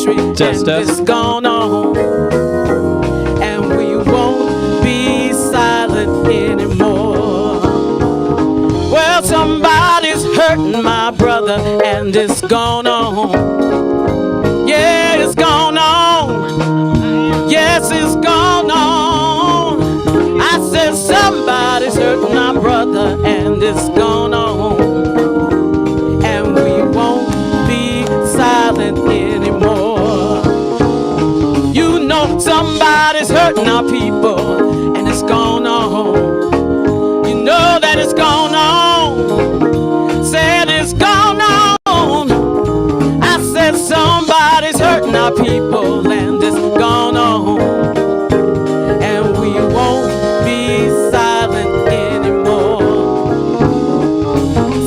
country, Just and it's gone on. And we won't be silent anymore. Well, somebody's hurting my brother, and it's gone on. Yeah, it's gone on. Yes, it's gone on. I said somebody's hurting my brother, and it's gone on. And we won't be silent anymore. You know somebody's hurting our people, and it's gone on. You know that it's gone on. Said it's gone on. I said somebody's hurting our people, and it's gone on. And we won't be silent anymore.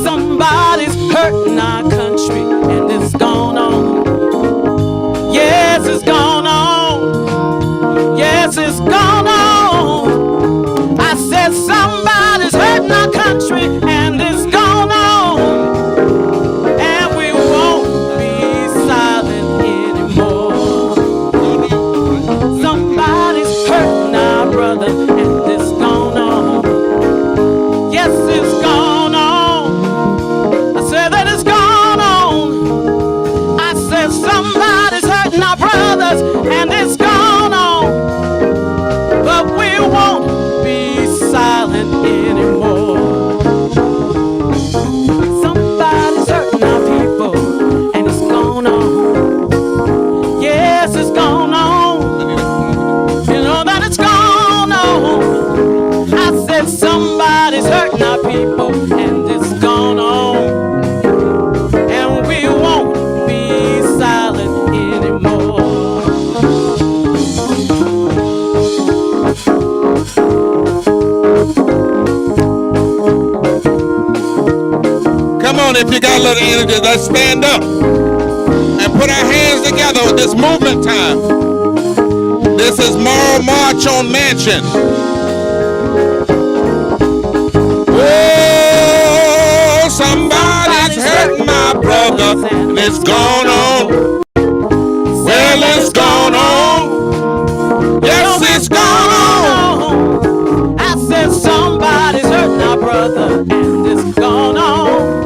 Somebody's hurting our country, and it's gone on. Yes, it's gone on. Yes, it's gone on. I said somebody's hurting our country, and it's gone on. And we won't be silent anymore. Somebody's hurting our brother, and it's gone on. Yes, it's gone on. I said that it's gone on. I said somebody's hurting our brothers, and it's gone on. But we won't be silent anymore. Somebody's hurting our people, and it's gone on. Yes, it's gone on. You know that it's gone on. I said somebody's hurting our people, and it's gone on. And we won't be silent anymore. Come on, if you got a little energy, let's stand up and put our hands together with this movement time. This is Moral March on Manchin. Oh, somebody's hurting my brother, and it's gone on. Well, it's gone on. Yes, it's gone on. I said somebody's hurting our brother, and it's gone on.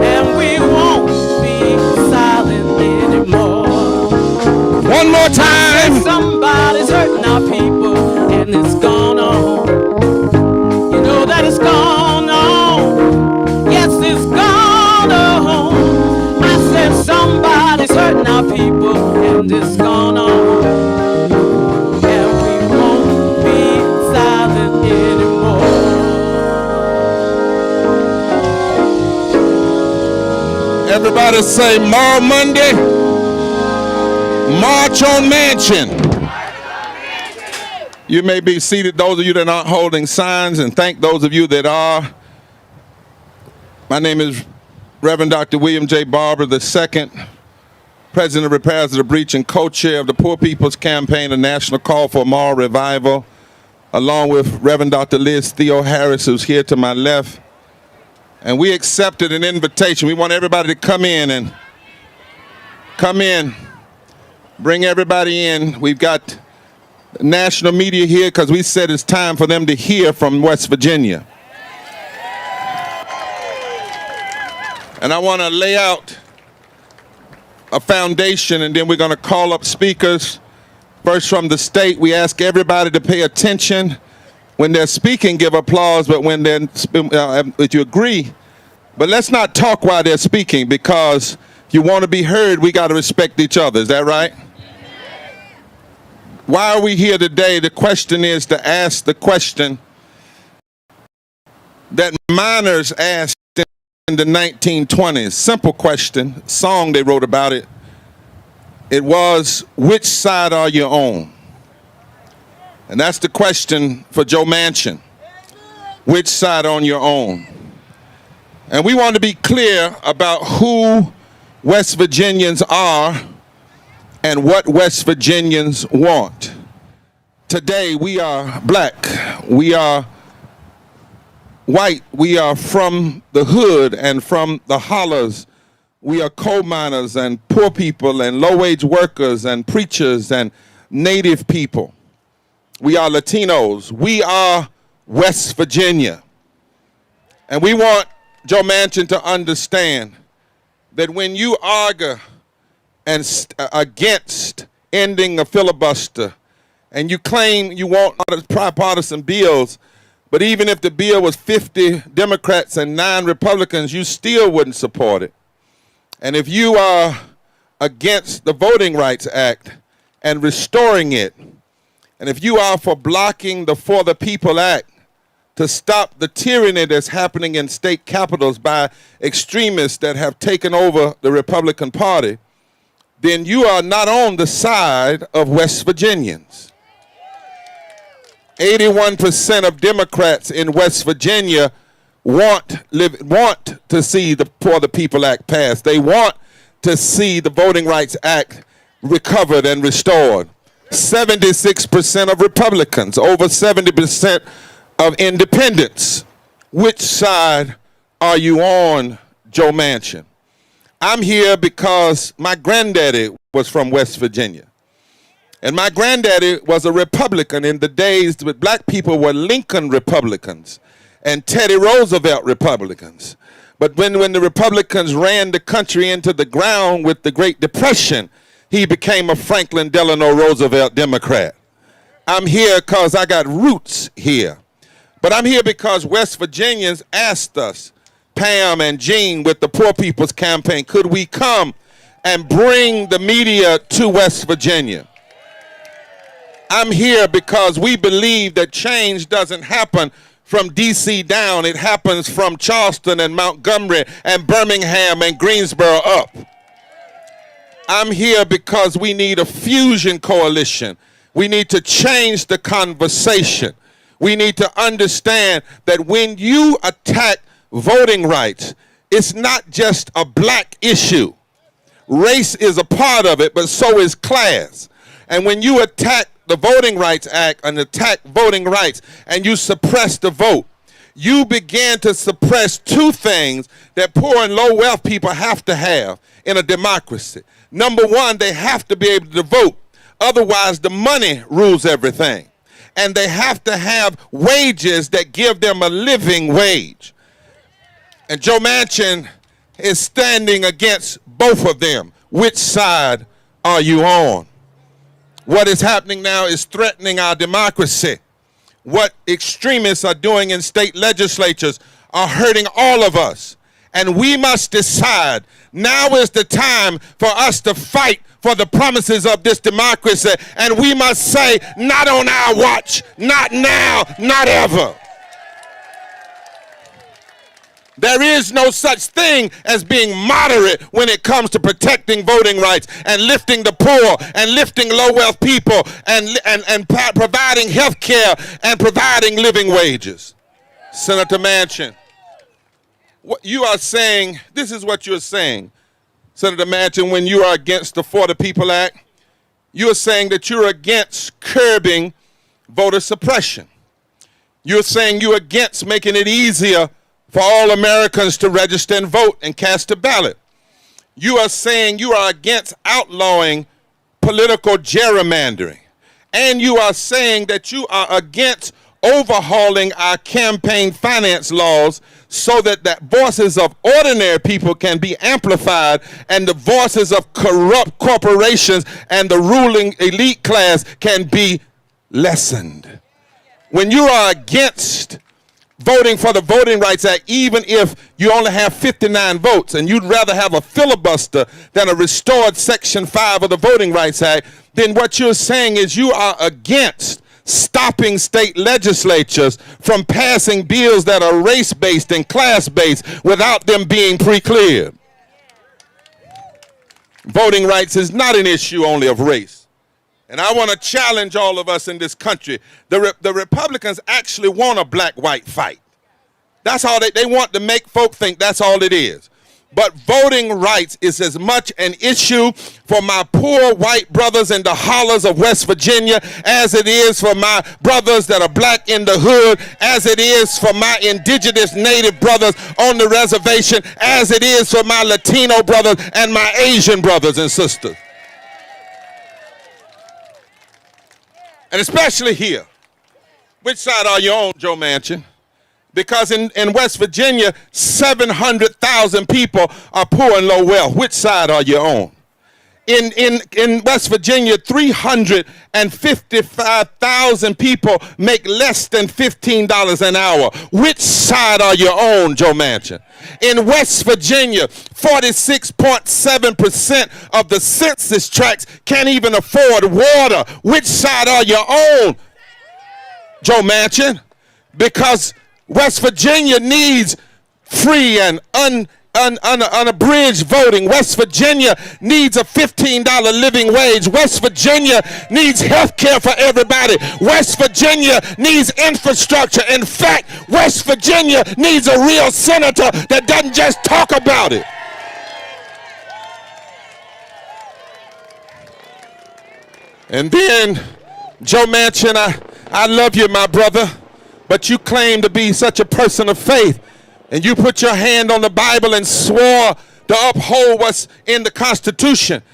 And we won't be silent anymore. One more time. Somebody's hurting our people, and it's gone on. You know that it's gone on. Yes, it's gone on. I said somebody's hurting our people, and it's gone on. And we won't be silent anymore. Everybody say Moral Monday, March on Manchin. You may be seated, those of you that aren't holding signs, and thank those of you that are. My name is Reverend Dr. William J. Barber II, President of Repairs of the Breach and co-chair of the Poor People's Campaign, a national call for moral revival, along with Reverend Dr. Liz Theo Harris, who's here to my left. And we accepted an invitation. We want everybody to come in. Bring everybody in. We've got national media here because we said it's time for them to hear from West Virginia. And I want to lay out a foundation, and then we're going to call up speakers. First from the state, we ask everybody to pay attention. When they're speaking, give applause, but when they're, if you agree, but let's not talk while they're speaking, because if you want to be heard, we got to respect each other. Is that right? Why are we here today? The question is to ask the question that miners asked in the 1920s. Simple question, song they wrote about it. It was, which side are you on? And that's the question for Joe Manchin. Which side on your own? And we want to be clear about who West Virginians are and what West Virginians want. Today we are black, we are white, we are from the hood and from the hollers. We are coal miners and poor people and low-wage workers and preachers and native people. We are Latinos. We are West Virginia. And we want Joe Manchin to understand that when you argue against ending a filibuster and you claim you want bipartisan bills, but even if the bill was 50 Democrats and 9 Republicans, you still wouldn't support it. And if you are against the Voting Rights Act and restoring it, and if you are for blocking the For the People Act to stop the tyranny that's happening in state capitals by extremists that have taken over the Republican Party, then you are not on the side of West Virginians. 81% of Democrats in West Virginia want to see the For the People Act passed. They want to see the Voting Rights Act recovered and restored. 76% of Republicans, over 70% of independents. Which side are you on, Joe Manchin? I'm here because my granddaddy was from West Virginia. And my granddaddy was a Republican in the days when black people were Lincoln Republicans and Teddy Roosevelt Republicans. But when the Republicans ran the country into the ground with the Great Depression, he became a Franklin Delano Roosevelt Democrat. I'm here because I got roots here. But I'm here because West Virginians asked us, Pam and Jean with the Poor People's Campaign, could we come and bring the media to West Virginia? I'm here because we believe that change doesn't happen from D.C. down. It happens from Charleston and Montgomery and Birmingham and Greensboro up. I'm here because we need a fusion coalition. We need to change the conversation. We need to understand that when you attack voting rights, it's not just a black issue. Race is a part of it, but so is class. And when you attack the Voting Rights Act and attack voting rights and you suppress the vote, you begin to suppress two things that poor and low wealth people have to have in a democracy. Number one, they have to be able to vote. Otherwise, the money rules everything. And they have to have wages that give them a living wage. And Joe Manchin is standing against both of them. Which side are you on? What is happening now is threatening our democracy. What extremists are doing in state legislatures are hurting all of us. And we must decide, now is the time for us to fight for the promises of this democracy. And we must say, not on our watch, not now, not ever. There is no such thing as being moderate when it comes to protecting voting rights and lifting the poor and lifting low-wealth people and providing health care and providing living wages. Senator Manchin, what you are saying, this is what you're saying, Senator Manchin, when you are against the For the People Act, you're saying that you're against curbing voter suppression. You're saying you're against making it easier for all Americans to register and vote and cast a ballot. You are saying you are against outlawing political gerrymandering. And you are saying that you are against overhauling our campaign finance laws so that the voices of ordinary people can be amplified and the voices of corrupt corporations and the ruling elite class can be lessened. When you are against voting for the Voting Rights Act, even if you only have 59 votes and you'd rather have a filibuster than a restored Section 5 of the Voting Rights Act, then what you're saying is you are against stopping state legislatures from passing bills that are race-based and class-based without them being pre-cleared. Voting rights is not an issue only of race. And I want to challenge all of us in this country. The Republicans actually want a black-white fight. That's all they want to make folk think that's all it is. But voting rights is as much an issue for my poor white brothers in the hollers of West Virginia as it is for my brothers that are black in the hood, as it is for my indigenous native brothers on the reservation, as it is for my Latino brothers and my Asian brothers and sisters. And especially here. Which side are you on, Joe Manchin? Because in West Virginia, 700,000 people are poor and low wealth. Which side are you on? In West Virginia, 355,000 people make less than $15 an hour. Which side are you on, Joe Manchin? In West Virginia, 46.7% of the census tracts can't even afford water. Which side are you on, Joe Manchin? Because West Virginia needs free and unabridged voting. West Virginia needs a $15 living wage. West Virginia needs health care for everybody. West Virginia needs infrastructure. In fact, West Virginia needs a real senator that doesn't just talk about it. And then, Joe Manchin, I love you, my brother. But you claim to be such a person of faith, and you put your hand on the Bible and swore to uphold what's in the Constitution.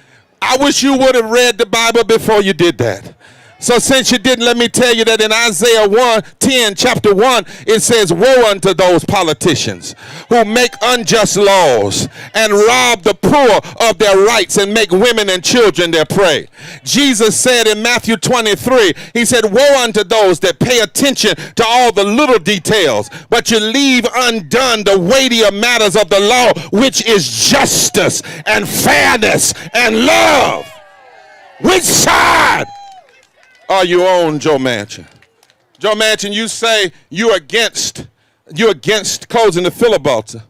I wish you would have read the Bible before you did that. So since you didn't, let me tell you that in Isaiah 1:10, chapter 1, it says, woe unto those politicians who make unjust laws and rob the poor of their rights and make women and children their prey. Jesus said in Matthew 23, he said, woe unto those that pay attention to all the little details, but you leave undone the weightier matters of the law, which is justice and fairness and love. Which side are you on, Joe Manchin? Joe Manchin, you say you're against closing the filibuster,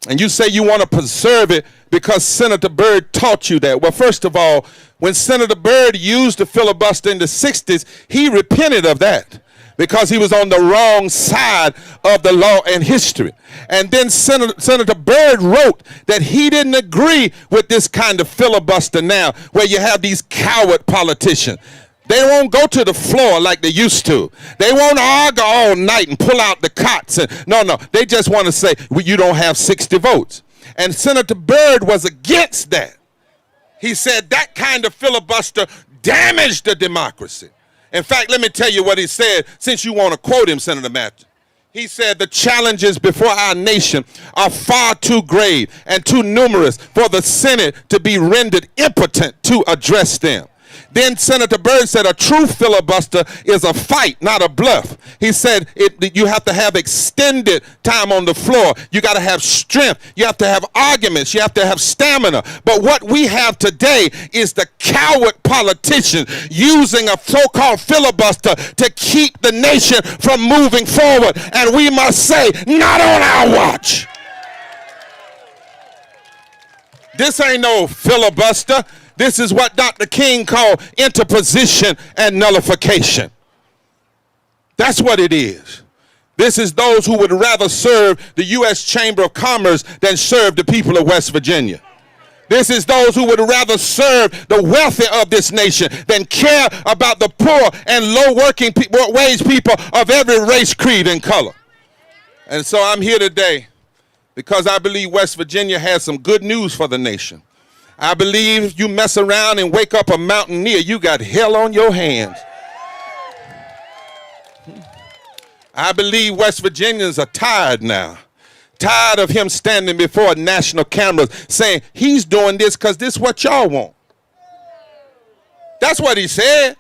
and you say you want to preserve it because Senator Byrd taught you that. Well, first of all, when Senator Byrd used the filibuster in the 60s, he repented of that because he was on the wrong side of the law and history. And then Senator Byrd wrote that he didn't agree with this kind of filibuster now, where you have these coward politicians. They won't go to the floor like they used to. They won't argue all night and pull out the cots. No, they just want to say, well, you don't have 60 votes. And Senator Byrd was against that. He said that kind of filibuster damaged the democracy. In fact, let me tell you what he said, since you want to quote him, Senator Manchin. He said the challenges before our nation are far too grave and too numerous for the Senate to be rendered impotent to address them. Then Senator Byrd said a true filibuster is a fight, not a bluff. He said you have to have extended time on the floor. You got to have strength. You have to have arguments. You have to have stamina. But what we have today is the coward politician using a so-called filibuster to keep the nation from moving forward. And we must say, not on our watch. This ain't no filibuster. This is what Dr. King called interposition and nullification. That's what it is. This is those who would rather serve the U.S. Chamber of Commerce than serve the people of West Virginia. This is those who would rather serve the wealthy of this nation than care about the poor and low working wage people of every race, creed, and color. And so I'm here today because I believe West Virginia has some good news for the nation. I believe if you mess around and wake up a mountaineer, you got hell on your hands. I believe West Virginians are tired now. Tired of him standing before national cameras saying he's doing this because this is what y'all want. That's what he said.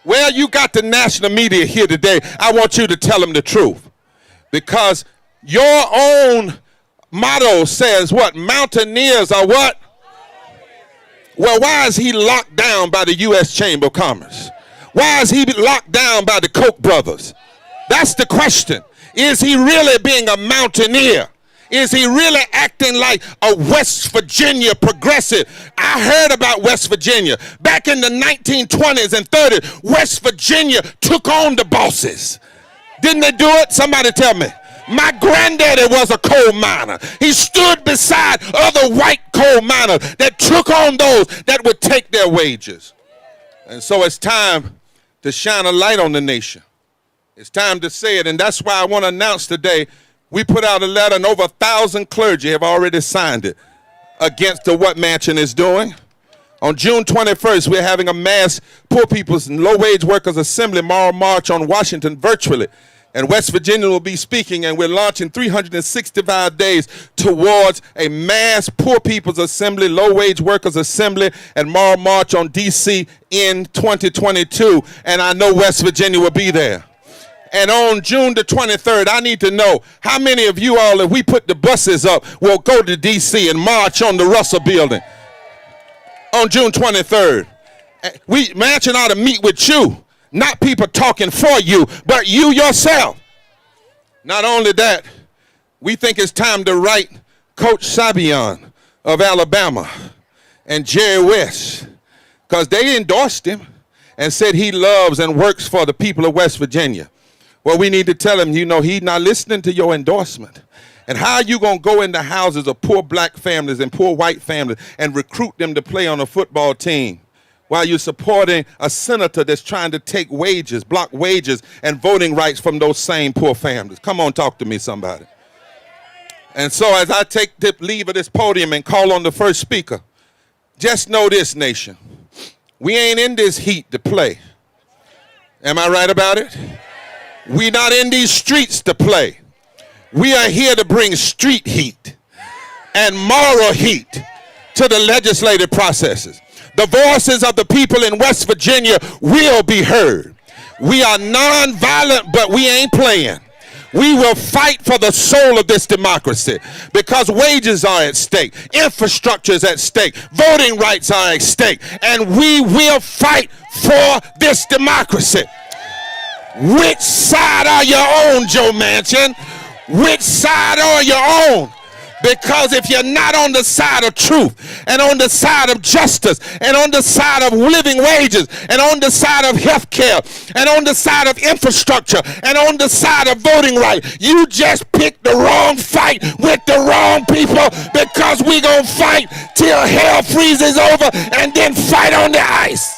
Well, you got the national media here today. I want you to tell them the truth. Because your own motto says what? Mountaineers are what? Well, why is he locked down by the U.S. Chamber of Commerce? Why is he locked down by the Koch brothers? That's the question. Is he really being a mountaineer? Is he really acting like a West Virginia progressive? I heard about West Virginia. Back in the 1920s and 30s, West Virginia took on the bosses. Didn't they do it? Somebody tell me. My granddaddy was a coal miner. He stood beside other white coal miners that took on those that would take their wages. And so it's time to shine a light on the nation. It's time to say it, and that's why I want to announce today, we put out a letter, and over 1,000 clergy have already signed it against what Manchin is doing. On June 21st, we're having a mass poor people's and low-wage workers assembly moral march on Washington virtually. And West Virginia will be speaking, and we're launching 365 days towards a mass poor people's assembly, low-wage workers assembly, and moral march on D.C. in 2022. And I know West Virginia will be there. And on June the 23rd, I need to know how many of you all, if we put the buses up, will go to D.C. and march on the Russell Building on June 23rd. Manchin ought to meet with you, not people talking for you, but you yourself. Not only that, we think it's time to write Coach Savion of Alabama and Jerry West, because they endorsed him and said he loves and works for the people of West Virginia. Well, we need to tell him, he's not listening to your endorsement. And how are you going to go into houses of poor black families and poor white families and recruit them to play on a football team while you're supporting a senator that's trying to take wages, block wages and voting rights from those same poor families? Come on, talk to me, somebody. And so as I take the leave of this podium and call on the first speaker, just know this, nation. We ain't in this heat to play. Am I right about it? We're not in these streets to play. We are here to bring street heat and moral heat to the legislative processes. The voices of the people in West Virginia will be heard. We are nonviolent, but we ain't playing. We will fight for the soul of this democracy because wages are at stake, infrastructure is at stake, voting rights are at stake, and we will fight for this democracy. Which side are you on, Joe Manchin? Which side are you on? Because if you're not on the side of truth and on the side of justice and on the side of living wages and on the side of health care and on the side of infrastructure and on the side of voting rights, you just picked the wrong fight with the wrong people, because we're going to fight till hell freezes over and then fight on the ice.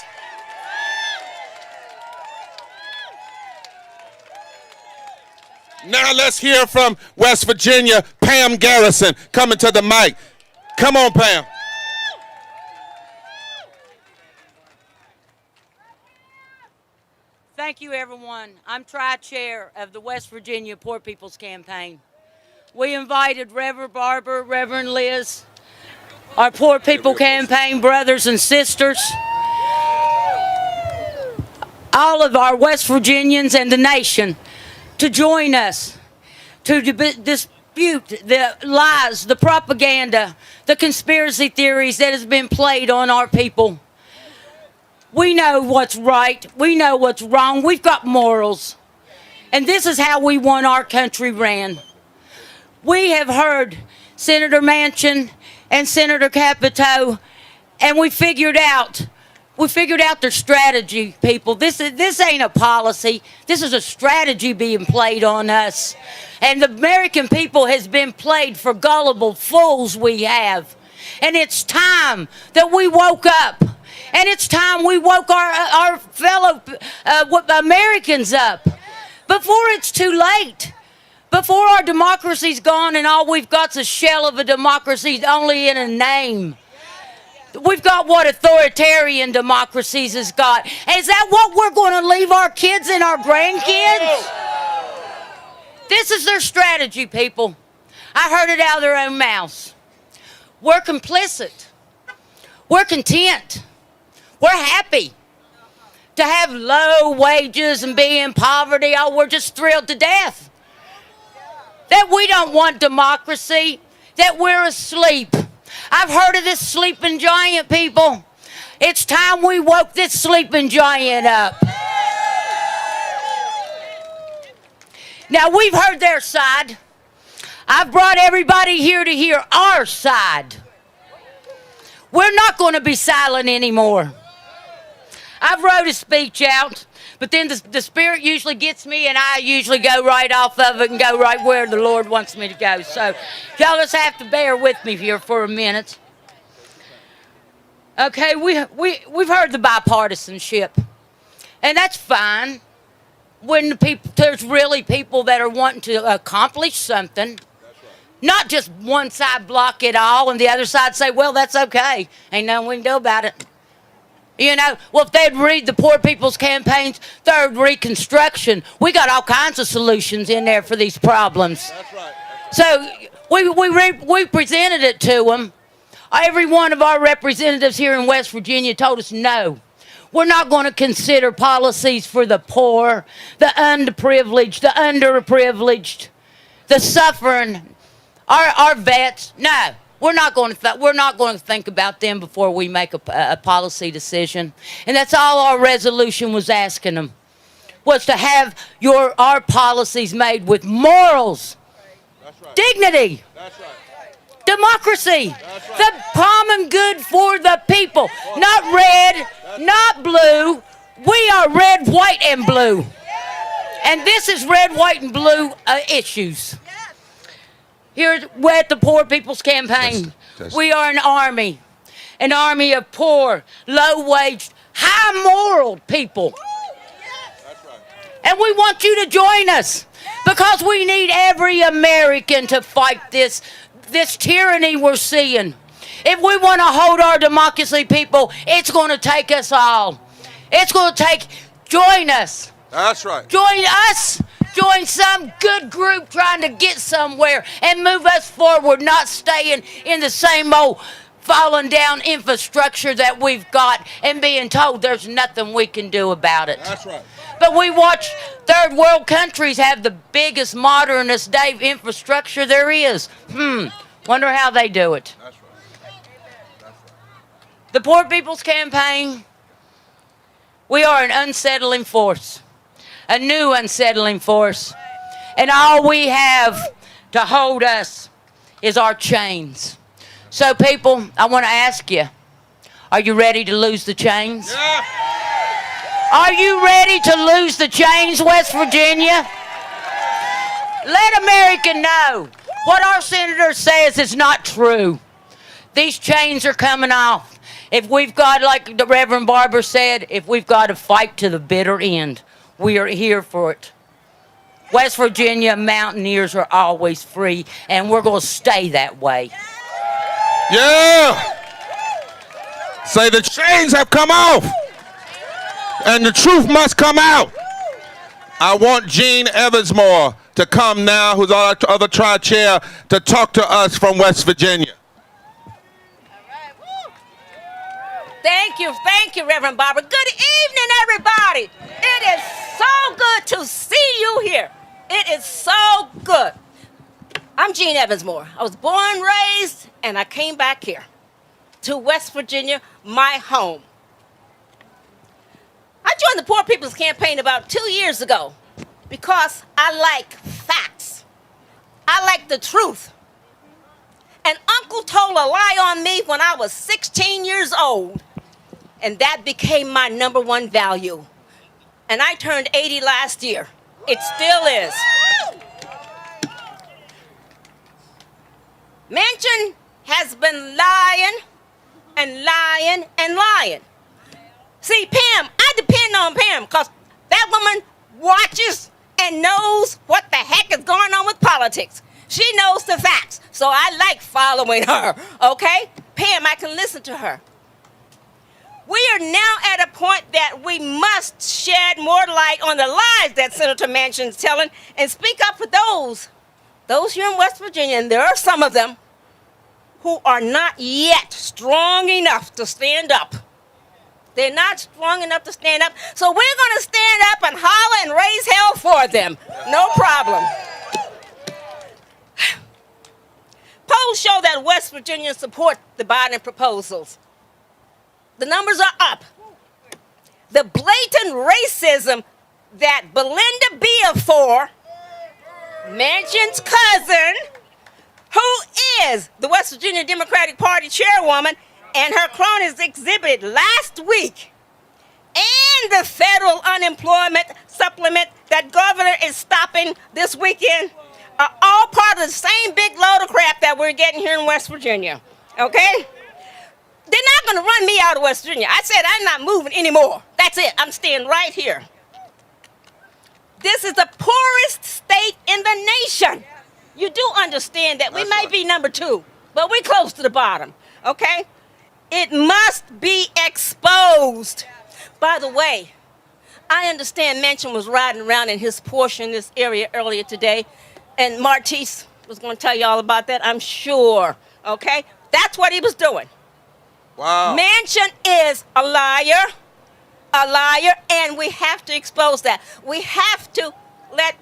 Now let's hear from West Virginia, Pam Garrison, coming to the mic. Come on, Pam. Thank you, everyone. I'm tri-chair of the West Virginia Poor People's Campaign. We invited Reverend Barber, Reverend Liz, our Poor People Campaign brothers and sisters, all of our West Virginians and the nation, to join us to dispute the lies, the propaganda, the conspiracy theories that has been played on our people. We know what's right. We know what's wrong. We've got morals. And this is how we want our country ran. We have heard Senator Manchin and Senator Capito, and we figured out their strategy, people. This ain't a policy. This is a strategy being played on us. And the American people has been played for gullible fools we have. And it's time that we woke up. And it's time we woke our fellow Americans up. Before it's too late. Before our democracy's gone and all we've got's a shell of a democracy only in a name. We've got what authoritarian democracies has got. Is that what we're going to leave our kids and our grandkids? This is their strategy, people. I heard it out of their own mouths. We're complicit. We're content. We're happy to have low wages and be in poverty. Oh, we're just thrilled to death that we don't want democracy, that we're asleep. I've heard of this sleeping giant, people. It's time we woke this sleeping giant up. Now, we've heard their side. I've brought everybody here to hear our side. We're not going to be silent anymore. I've wrote a speech out But then the Spirit usually gets me, and I usually go right off of it and go right where the Lord wants me to go. So y'all just have to bear with me here for a minute. Okay, we've heard the bipartisanship, and that's fine when there's really people that are wanting to accomplish something. Not just one side block it all and the other side say, well, that's okay. Ain't nothing we can do about it. You know, well, if they'd read the Poor People's Campaign's Third Reconstruction, we got all kinds of solutions in there for these problems. That's right. So we presented it to them. Every one of our representatives here in West Virginia told us no. We're not going to consider policies for the poor, the underprivileged, the underprivileged, the suffering, our vets. No. We're not going to think about them before we make a policy decision. And that's all our resolution was asking them, was to have our policies made with morals, That's right. dignity, That's right. democracy, That's right. the common good for the people. Not red, not blue. We are red, white, and blue. And this is red, white, and blue issues. Here at the Poor People's Campaign, we are an army of poor, low-waged, high-moral people. That's right. And we want you to join us because we need every American to fight this tyranny we're seeing. If we want to hold our democracy, people, it's going to take us all. It's going to join us. That's right. Join us. Join some good group trying to get somewhere and move us forward, not staying in the same old falling down infrastructure that we've got and being told there's nothing we can do about it. That's right. But we watch third world countries have the biggest, modernist day infrastructure there is. Wonder how they do it. That's right. The Poor People's Campaign, we are an unsettling force. A new unsettling force. And all we have to hold us is our chains. So people, I want to ask you, are you ready to lose the chains? Yeah. Are you ready to lose the chains, West Virginia? Let America know what our senator says is not true. These chains are coming off. If we've got, like the Reverend Barber said, if we've got to fight to the bitter end, we are here for it. West Virginia Mountaineers are always free, and we're going to stay that way. Yeah. Say the chains have come off, and the truth must come out. I want Gene Evansmore to come now, who's our other tri-chair, to talk to us from West Virginia. Thank you, Reverend Barbara. Good evening, everybody. It is so good to see you here. It is so good. I'm Gene Evansmore. I was born, raised, and I came back here to West Virginia, my home. I joined the Poor People's Campaign about 2 years ago because I like facts. I like the truth. And Uncle told a lie on me when I was 16 years old. And that became my number one value. And I turned 80 last year. It still is. Manchin has been lying and lying and lying. See, Pam, I depend on Pam because that woman watches and knows what the heck is going on with politics. She knows the facts, so I like following her, okay? Pam, I can listen to her. We are now at a point that we must shed more light on the lies that Senator Manchin is telling and speak up for those here in West Virginia, and there are some of them, who are not yet strong enough to stand up. They're not strong enough to stand up, so we're going to stand up and holler and raise hell for them. No problem. Polls show that West Virginians support the Biden proposals. The numbers are up. The blatant racism that Belinda Beafor, Manchin's cousin, who is the West Virginia Democratic Party chairwoman, and her cronies exhibited last week, and the federal unemployment supplement that governor is stopping this weekend are all part of the same big load of crap that we're getting here in West Virginia, okay? They're not going to run me out of West Virginia. I said I'm not moving anymore. That's it. I'm staying right here. This is the poorest state in the nation. You do understand that we may be number 2, but we're close to the bottom, okay? It must be exposed. By the way, I understand Manchin was riding around in his Porsche in this area earlier today, and Martise was going to tell you all about that, I'm sure, okay? That's what he was doing. Wow. Manchin is a liar, and we have to expose that. We have to let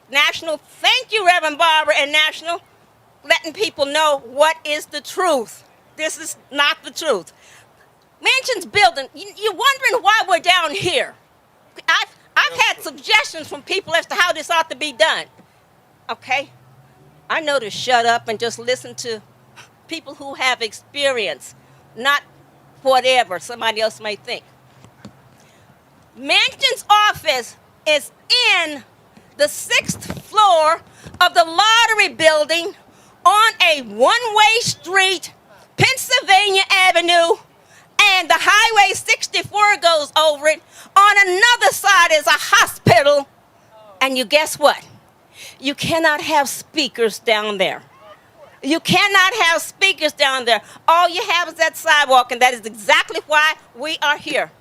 National, thank you, Reverend Barbara, and National, letting people know what is the truth. This is not the truth. Manchin's building, you're wondering why we're down here. I've had suggestions from people as to how this ought to be done. Okay? I know to shut up and just listen to people who have experience, not whatever somebody else may think. Manchin's office is in the 6th floor of the lottery building on a one-way street, Pennsylvania Avenue, and the Highway 64 goes over it. On another side is a hospital. And you guess what? You cannot have speakers down there. You cannot have speakers down there. All you have is that sidewalk, and that is exactly why we are here.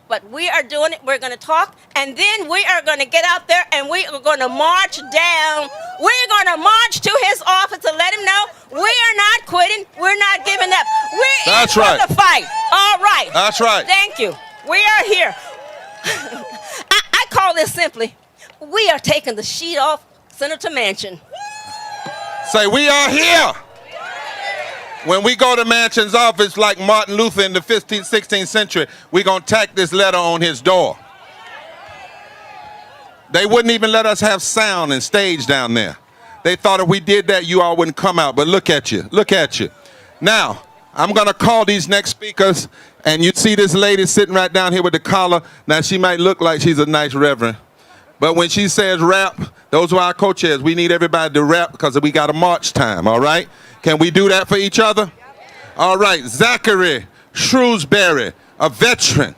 But we are doing it. We're going to talk, and then we are going to get out there, and we are going to march down. We're going to march to his office to let him know we are not quitting. We're not giving up. We're in for the fight. All right. That's right. Thank you. We are here. I call this simply, we are taking the sheet off Senator Manchin. Say, we are here. When we go to Manchin's office, like Martin Luther in the 15th, 16th century, we're going to tack this letter on his door. They wouldn't even let us have sound and stage down there. They thought if we did that, you all wouldn't come out. But look at you. Look at you. Now, I'm going to call these next speakers, and you see this lady sitting right down here with the collar. Now, she might look like she's a nice reverend. But when she says rap, those are our co-chairs. We need everybody to rap because we got a march time, all right? Can we do that for each other? All right, Zachary Shrewsbury, a veteran.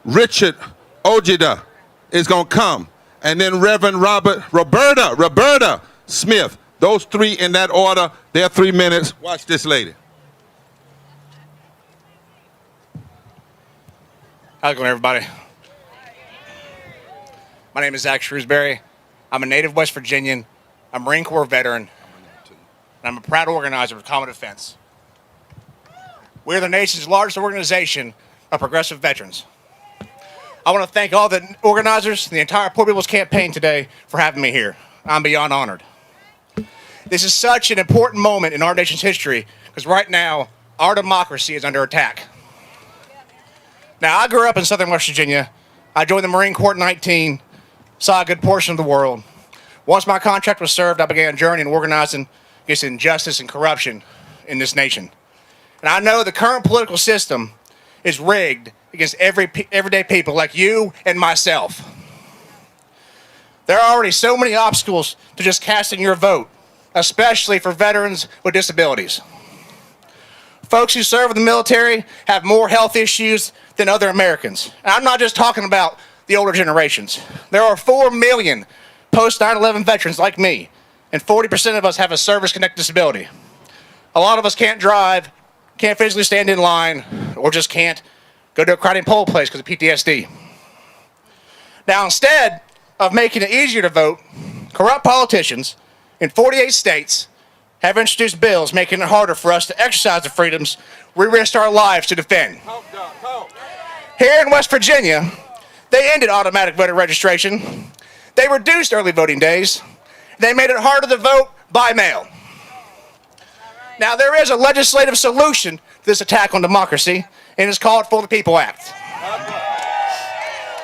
Richard Ojeda is going to come. And then Reverend Roberta Smith. Those 3 in that order. They're 3 minutes. Watch this lady. How's it going, everybody? My name is Zach Shrewsbury. I'm a native West Virginian. I'm a Marine Corps veteran. And I'm a proud organizer of Common Defense. We're the nation's largest organization of progressive veterans. I want to thank all the organizers and the entire Poor People's Campaign today for having me here. I'm beyond honored. This is such an important moment in our nation's history because right now, our democracy is under attack. Now, I grew up in southern West Virginia. I joined the Marine Corps at 19, saw a good portion of the world. Once my contract was served, I began a journey in organizing against injustice and corruption in this nation. And I know the current political system is rigged against everyday people like you and myself. There are already so many obstacles to just casting your vote, especially for veterans with disabilities. Folks who serve in the military have more health issues than other Americans. And I'm not just talking about the older generations. There are 4 million post 9/11 veterans like me, and 40% of us have a service-connected disability. A lot of us can't drive, can't physically stand in line, or just can't go to a crowded poll place because of PTSD. Now, instead of making it easier to vote, corrupt politicians in 48 states have introduced bills making it harder for us to exercise the freedoms we risked our lives to defend. Here in West Virginia, they ended automatic voter registration. They reduced early voting days. They made it harder to vote by mail. Now, there is a legislative solution to this attack on democracy, and it's called For the People Act.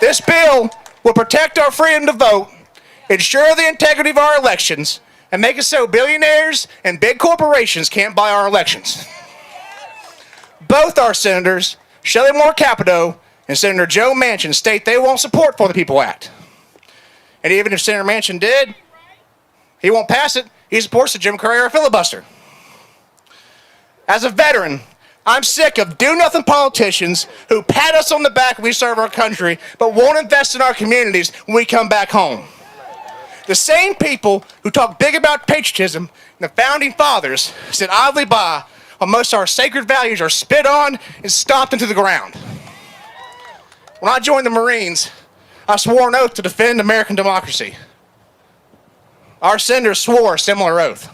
This bill will protect our freedom to vote, ensure the integrity of our elections, and make it so billionaires and big corporations can't buy our elections. Both our senators, Shelley Moore Capito and Senator Joe Manchin state they won't support For the People Act. And even if Senator Manchin did, he won't pass it. He supports the Jim Crow era filibuster. As a veteran, I'm sick of do-nothing politicians who pat us on the back when we serve our country, but won't invest in our communities when we come back home. The same people who talk big about patriotism and the founding fathers sit idly by while most of our sacred values are spit on and stomped into the ground. When I joined the Marines, I swore an oath to defend American democracy. Our senators swore a similar oath.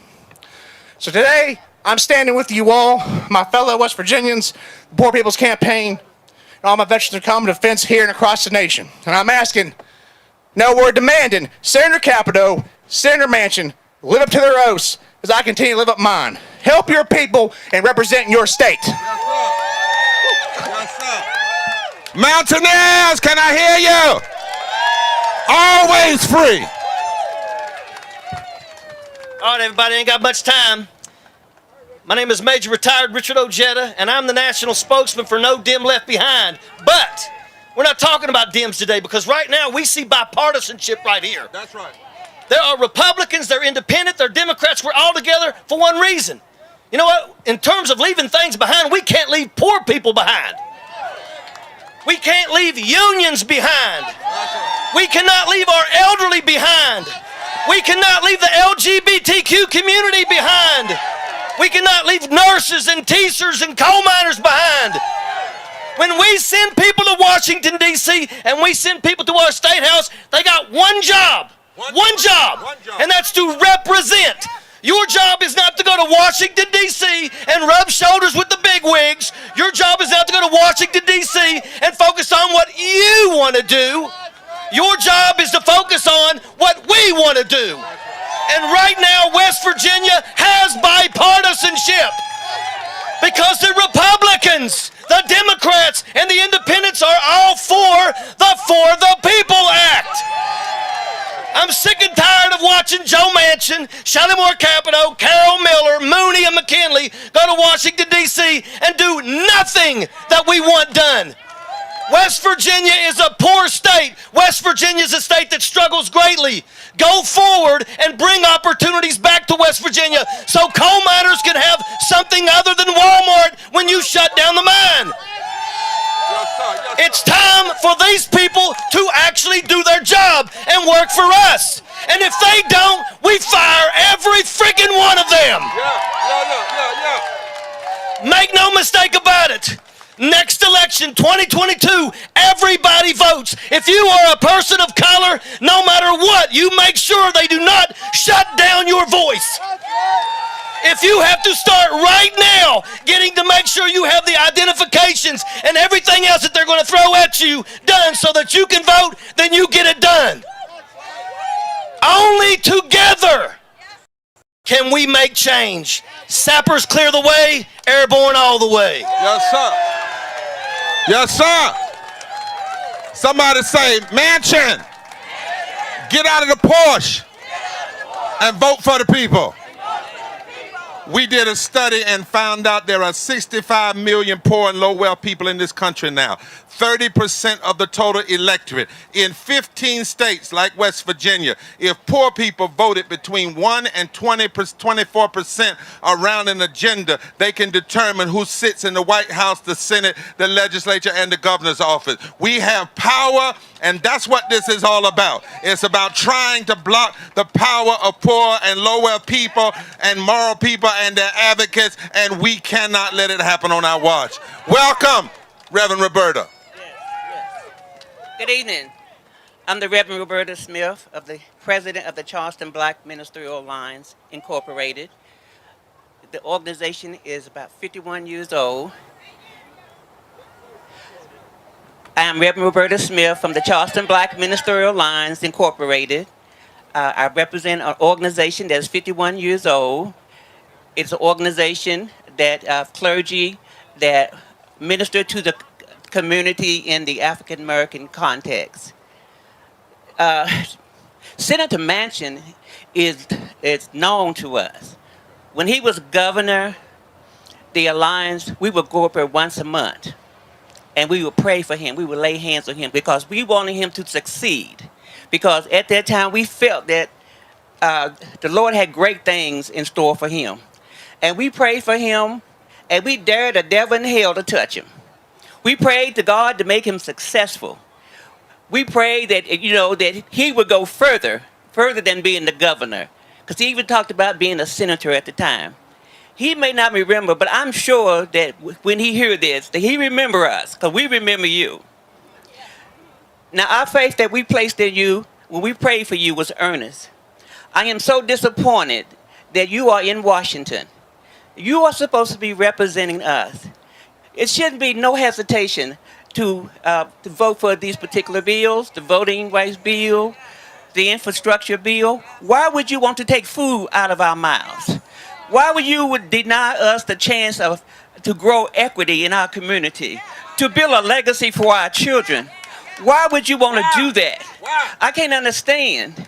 So today, I'm standing with you all, my fellow West Virginians, the Poor People's Campaign, and all my veterans of common defense here and across the nation. And I'm asking, no, we're demanding Senator Capito, Senator Manchin, live up to their oaths as I continue to live up mine. Help your people and represent your state. Yes, sir. Mountaineers, can I hear you? Always free. All right, everybody, ain't got much time. My name is Major Retired Richard Ojeda, and I'm the national spokesman for No Dim Left Behind. But we're not talking about Dems today, because right now we see bipartisanship right here. That's right. There are Republicans, they're independent, they're Democrats. We're all together for one reason. You know what? In terms of leaving things behind, we can't leave poor people behind. We can't leave unions behind. We cannot leave our elderly behind. We cannot leave the LGBTQ community behind. We cannot leave nurses and teachers and coal miners behind. When we send people to Washington, D.C., and we send people to our state house, they got one job. One job. And that's to represent. Your job is not to go to Washington, D.C. and rub shoulders with the bigwigs. Your job is not to go to Washington, D.C. and focus on what you want to do. Your job is to focus on what we want to do. And right now, West Virginia has bipartisanship because the Republicans, the Democrats, and the Independents are all for the People Act. I'm sick and tired of watching Joe Manchin, Shelley Moore Capito, Carol Miller, Mooney, and McKinley go to Washington, D.C. and do nothing that we want done. West Virginia is a poor state. West Virginia is a state that struggles greatly. Go forward and bring opportunities back to West Virginia so coal miners can have something other than Walmart when you shut down the mine. It's time for these people to actually do their job and work for us. And if they don't, we fire every freaking one of them. Make no mistake about it. Next election, 2022, everybody votes. If you are a person of color, no matter what, you make sure they do not shut down your voice. If you have to start right now getting to make sure you have the identifications and everything else that they're going to throw at you done so that you can vote, then you get it done. Only together can we make change. Sappers clear the way, airborne all the way. Yes, sir. Yes, sir. Somebody say, Manchin, get out of the Porsche and vote for the people. We did a study and found out there are 65 million poor and low-wealth people in this country now. 30% of the total electorate. In 15 states like West Virginia, if poor people voted between 1 and 24% around an agenda, they can determine who sits in the White House, the Senate, the legislature, and the governor's office. We have power, and that's what this is all about. It's about trying to block the power of poor and low-wealth people and moral people and their advocates, and we cannot let it happen on our watch. Welcome, Reverend Roberta. Good evening. I'm the Reverend Roberta Smith, the president of the Charleston Black Ministerial Alliance, Incorporated. The organization is about 51 years old. I am Reverend Roberta Smith from the Charleston Black Ministerial Alliance, Incorporated. I represent an organization that is 51 years old. It's an organization that clergy that minister to the community in the African American context. Senator Manchin is known to us. When he was governor, the alliance, we would go up there once a month. and we would pray for him. We would lay hands on him because we wanted him to succeed. Because at that time we felt that the Lord had great things in store for him. And we prayed for him, and we dared the devil in hell to touch him. We prayed to God to make him successful. We prayed that, that he would go further than being the governor. Because he even talked about being a senator at the time. He may not remember, but I'm sure that when he hears this, that he remember us, because we remember you. Now, our faith that we placed in you when we prayed for you was earnest. I am so disappointed that you are in Washington. You are supposed to be representing us. It shouldn't be no hesitation to vote for these particular bills, the voting rights bill, the infrastructure bill. Why would you want to take food out of our mouths? Why would you deny us the chance to grow equity in our community, to build a legacy for our children? Why would you want to do that? I can't understand.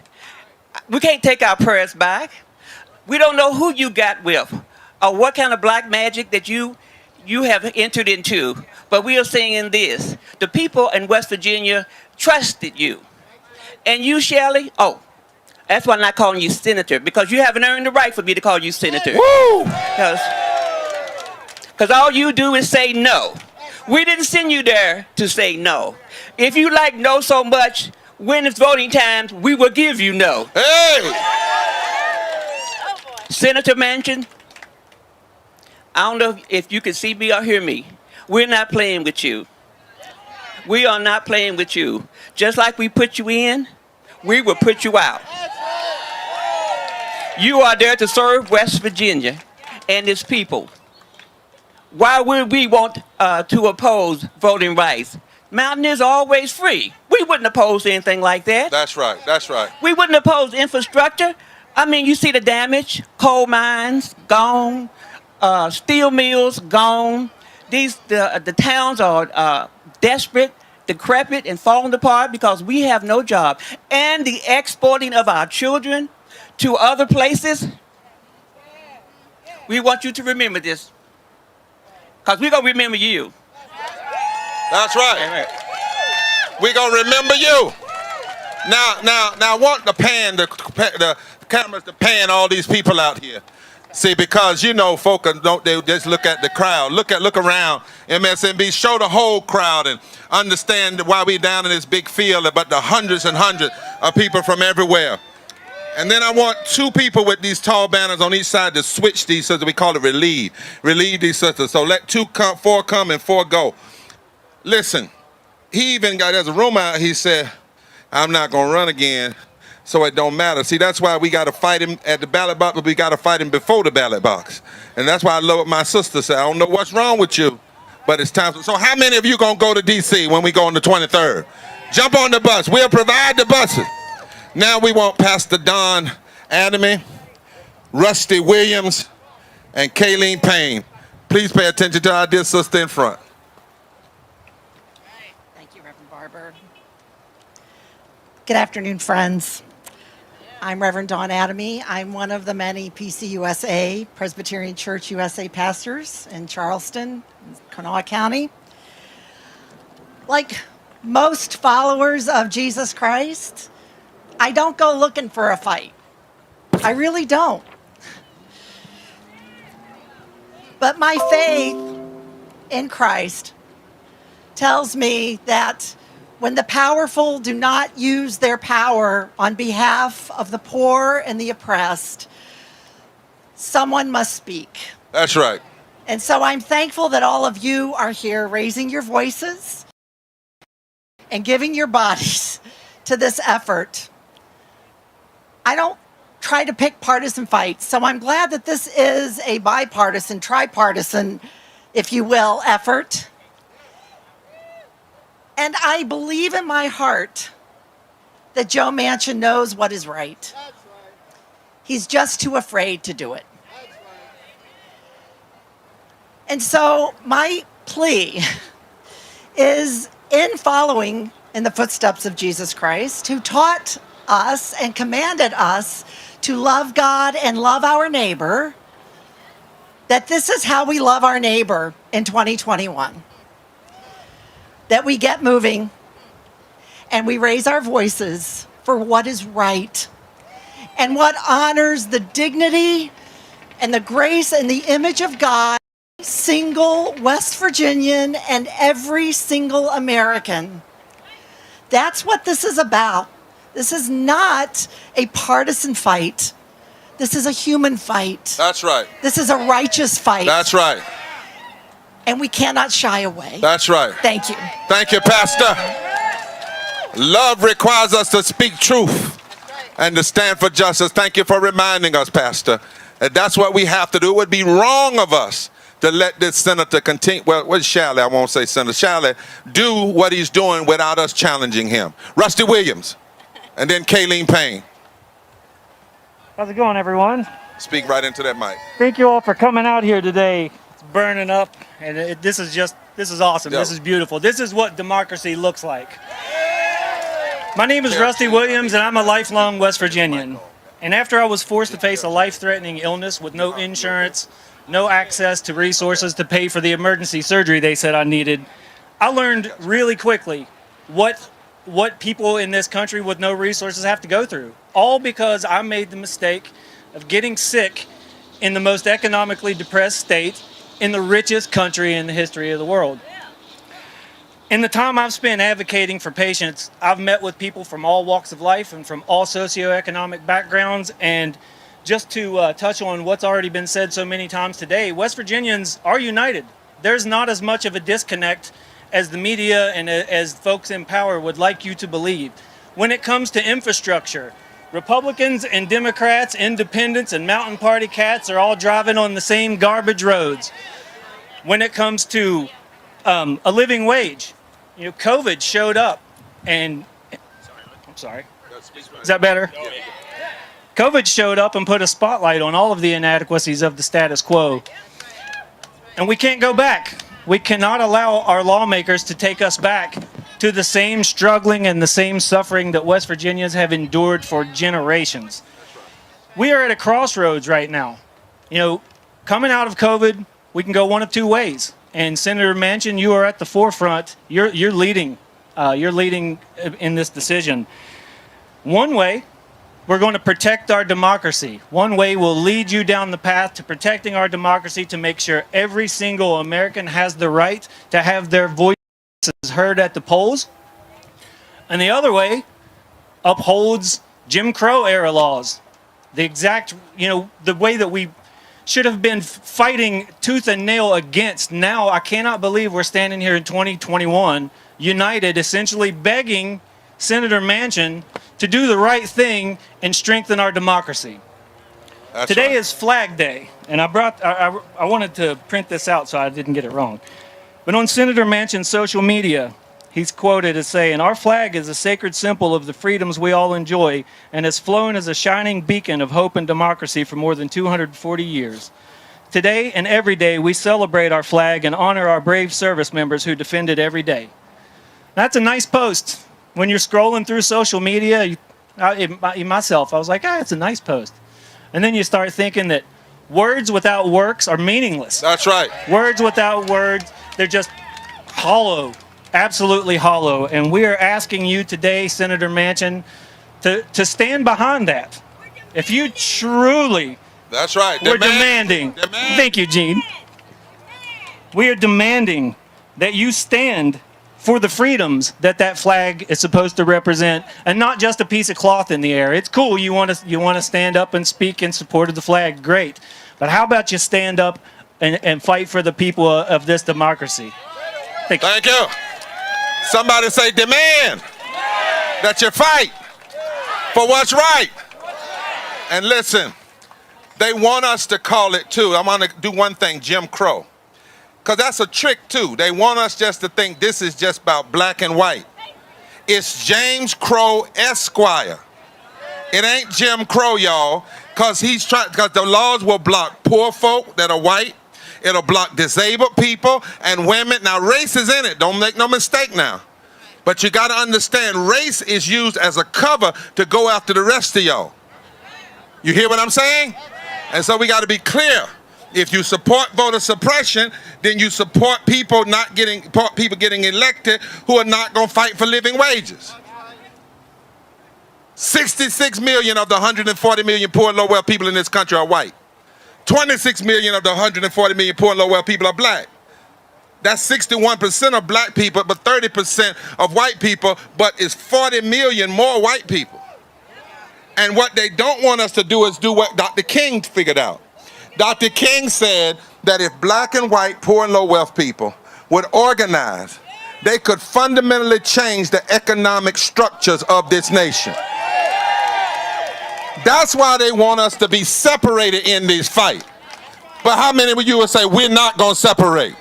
We can't take our prayers back. We don't know who you got with or what kind of black magic that you have entered into. But we are saying this. The people in West Virginia trusted you. And you, Shelley, that's why I'm not calling you senator, because you haven't earned the right for me to call you senator. Woo! Because all you do is say no. We didn't send you there to say no. If you like no so much, when it's voting time, we will give you no. Hey! Senator Manchin, I don't know if you can see me or hear me. We're not playing with you. We are not playing with you. Just like we put you in, we will put you out. You are there to serve West Virginia and its people. Why would we want to oppose voting rights? Mountain is always free. We wouldn't oppose anything like that. That's right. That's right. We wouldn't oppose infrastructure. I mean, you see the damage. Coal mines, gone. Steel mills, gone. The towns are desperate, decrepit, and falling apart because we have no job. And the exporting of our children to other places. We want you to remember this. Because we're going to remember you. That's right. We're going to remember you. Now, I want the cameras to pan all these people out here. See, because folk don't they just look at the crowd. Look around MSNB. Show the whole crowd and understand why we're down in this big field, but the hundreds and hundreds of people from everywhere. And then I want two people with these tall banners on each side to switch these, so that we call it relieve these sisters. So let 2 come, 4 come, and 4 go. Listen, he even got, there's a rumor out, he said, I'm not gonna run again, so it don't matter. See, that's why we gotta fight him at the ballot box, but we gotta fight him before the ballot box. And that's why I love what my sister said. I don't know what's wrong with you, but it's time. So how many of you gonna go to DC when we go on the 23rd? Jump on the bus, we'll provide the buses. Now we want Pastor Don Adamy, Rusty Williams, and Kayleen Payne. Please pay attention to our dear sister in front. Thank you, Reverend Barber. Good afternoon, friends. I'm Reverend Dawn Adamy. I'm one of the many PCUSA, Presbyterian Church USA pastors in Charleston, Kanawha County. Like most followers of Jesus Christ, I don't go looking for a fight. I really don't. But my faith in Christ tells me that when the powerful do not use their power on behalf of the poor and the oppressed, someone must speak. That's right. And so I'm thankful that all of you are here raising your voices and giving your bodies to this effort. I don't try to pick partisan fights, so I'm glad that this is a bipartisan, tripartisan, if you will, effort. And I believe in my heart that Joe Manchin knows what is right. He's just too afraid to do it. And so my plea is in following in the footsteps of Jesus Christ, who taught us and commanded us to love God and love our neighbor, that this is how we love our neighbor in 2021. that we get moving and we raise our voices for what is right and what honors the dignity and the grace and the image of God, single West Virginian and every single American. That's what this is about. This is not a partisan fight. This is a human fight. That's right. This is a righteous fight. That's right. And we cannot shy away. That's right. Thank you. Thank you, Pastor. Love requires us to speak truth and to stand for justice. Thank you for reminding us, Pastor. And that's what we have to do. It would be wrong of us to let this senator continue. Well, what's Shalley? I won't say Senator Shalley. Do what he's doing without us challenging him. Rusty Williams. And then Kayleen Payne. How's it going, everyone? Speak right into that mic. Thank you all for coming out here today. It's burning up, and this is awesome. Yeah. This is beautiful. This is what democracy looks like. My name is Rusty Williams, and I'm a lifelong West Virginian. And after I was forced to face a life-threatening illness with no insurance, no access to resources to pay for the emergency surgery they said I needed, I learned really quickly what people in this country with no resources have to go through. All because I made the mistake of getting sick in the most economically depressed state in the richest country in the history of the world. In the time I've spent advocating for patients, I've met with people from all walks of life and from all socioeconomic backgrounds. And just to touch on what's already been said so many times today, West Virginians are united. There's not as much of a disconnect as the media and as folks in power would like you to believe. When it comes to infrastructure, Republicans and Democrats, independents and Mountain Party cats are all driving on the same garbage roads. When it comes to a living wage, COVID showed up and, I'm sorry, is that better? COVID showed up and put a spotlight on all of the inadequacies of the status quo. And we can't go back. We cannot allow our lawmakers to take us back to the same struggling and the same suffering that West Virginians have endured for generations. We are at a crossroads right now. Coming out of COVID, we can go one of two ways. And Senator Manchin, you are at the forefront. You're leading. You're leading in this decision. One way, we're going to protect our democracy. One way will lead you down the path to protecting our democracy to make sure every single American has the right to have their voices heard at the polls. And the other way upholds Jim Crow era laws. The exact, the way that we should have been fighting tooth and nail against. Now I cannot believe we're standing here in 2021, united, essentially begging Senator Manchin to do the right thing and strengthen our democracy. Today is Flag Day, and I wanted to print this out so I didn't get it wrong. But on Senator Manchin's social media, he's quoted as saying, "Our flag is a sacred symbol of the freedoms we all enjoy and has flown as a shining beacon of hope and democracy for more than 240 years. Today and every day we celebrate our flag and honor our brave service members who defend it every day." That's a nice post. When you're scrolling through social media, myself, I was like, it's a nice post. And then you start thinking that words without works are meaningless. That's right. Words without words, they're just hollow, absolutely hollow. And we are asking you today, Senator Manchin, to stand behind that. If you truly... That's right. We're demanding. Thank you, Gene. We are demanding that you stand for the freedoms that flag is supposed to represent, and not just a piece of cloth in the air. It's cool you want to stand up and speak in support of the flag, great. But how about you stand up and fight for the people of this democracy? Thank you. Thank you. Somebody say demand that you fight for what's right. And listen, they want us to call it too. I want to do one thing, Jim Crow. Because that's a trick too. They want us just to think this is just about black and white. It's James Crow Esquire. It ain't Jim Crow, y'all. Because the laws will block poor folk that are white. It'll block disabled people and women. Now, race is in it. Don't make no mistake now. But you got to understand, race is used as a cover to go after the rest of y'all. You hear what I'm saying? And so we got to be clear If you support voter suppression, then you support people getting elected who are not going to fight for living wages. 66 million of the 140 million poor and low-wealth people in this country are white. 26 million of the 140 million poor and low-wealth people are black. That's 61% of black people, but 30% of white people, but it's 40 million more white people. And what they don't want us to do is do what Dr. King figured out. Dr. King said that if black and white, poor and low-wealth people would organize, they could fundamentally change the economic structures of this nation. That's why they want us to be separated in this fight. But how many of you would say, we're not going to separate?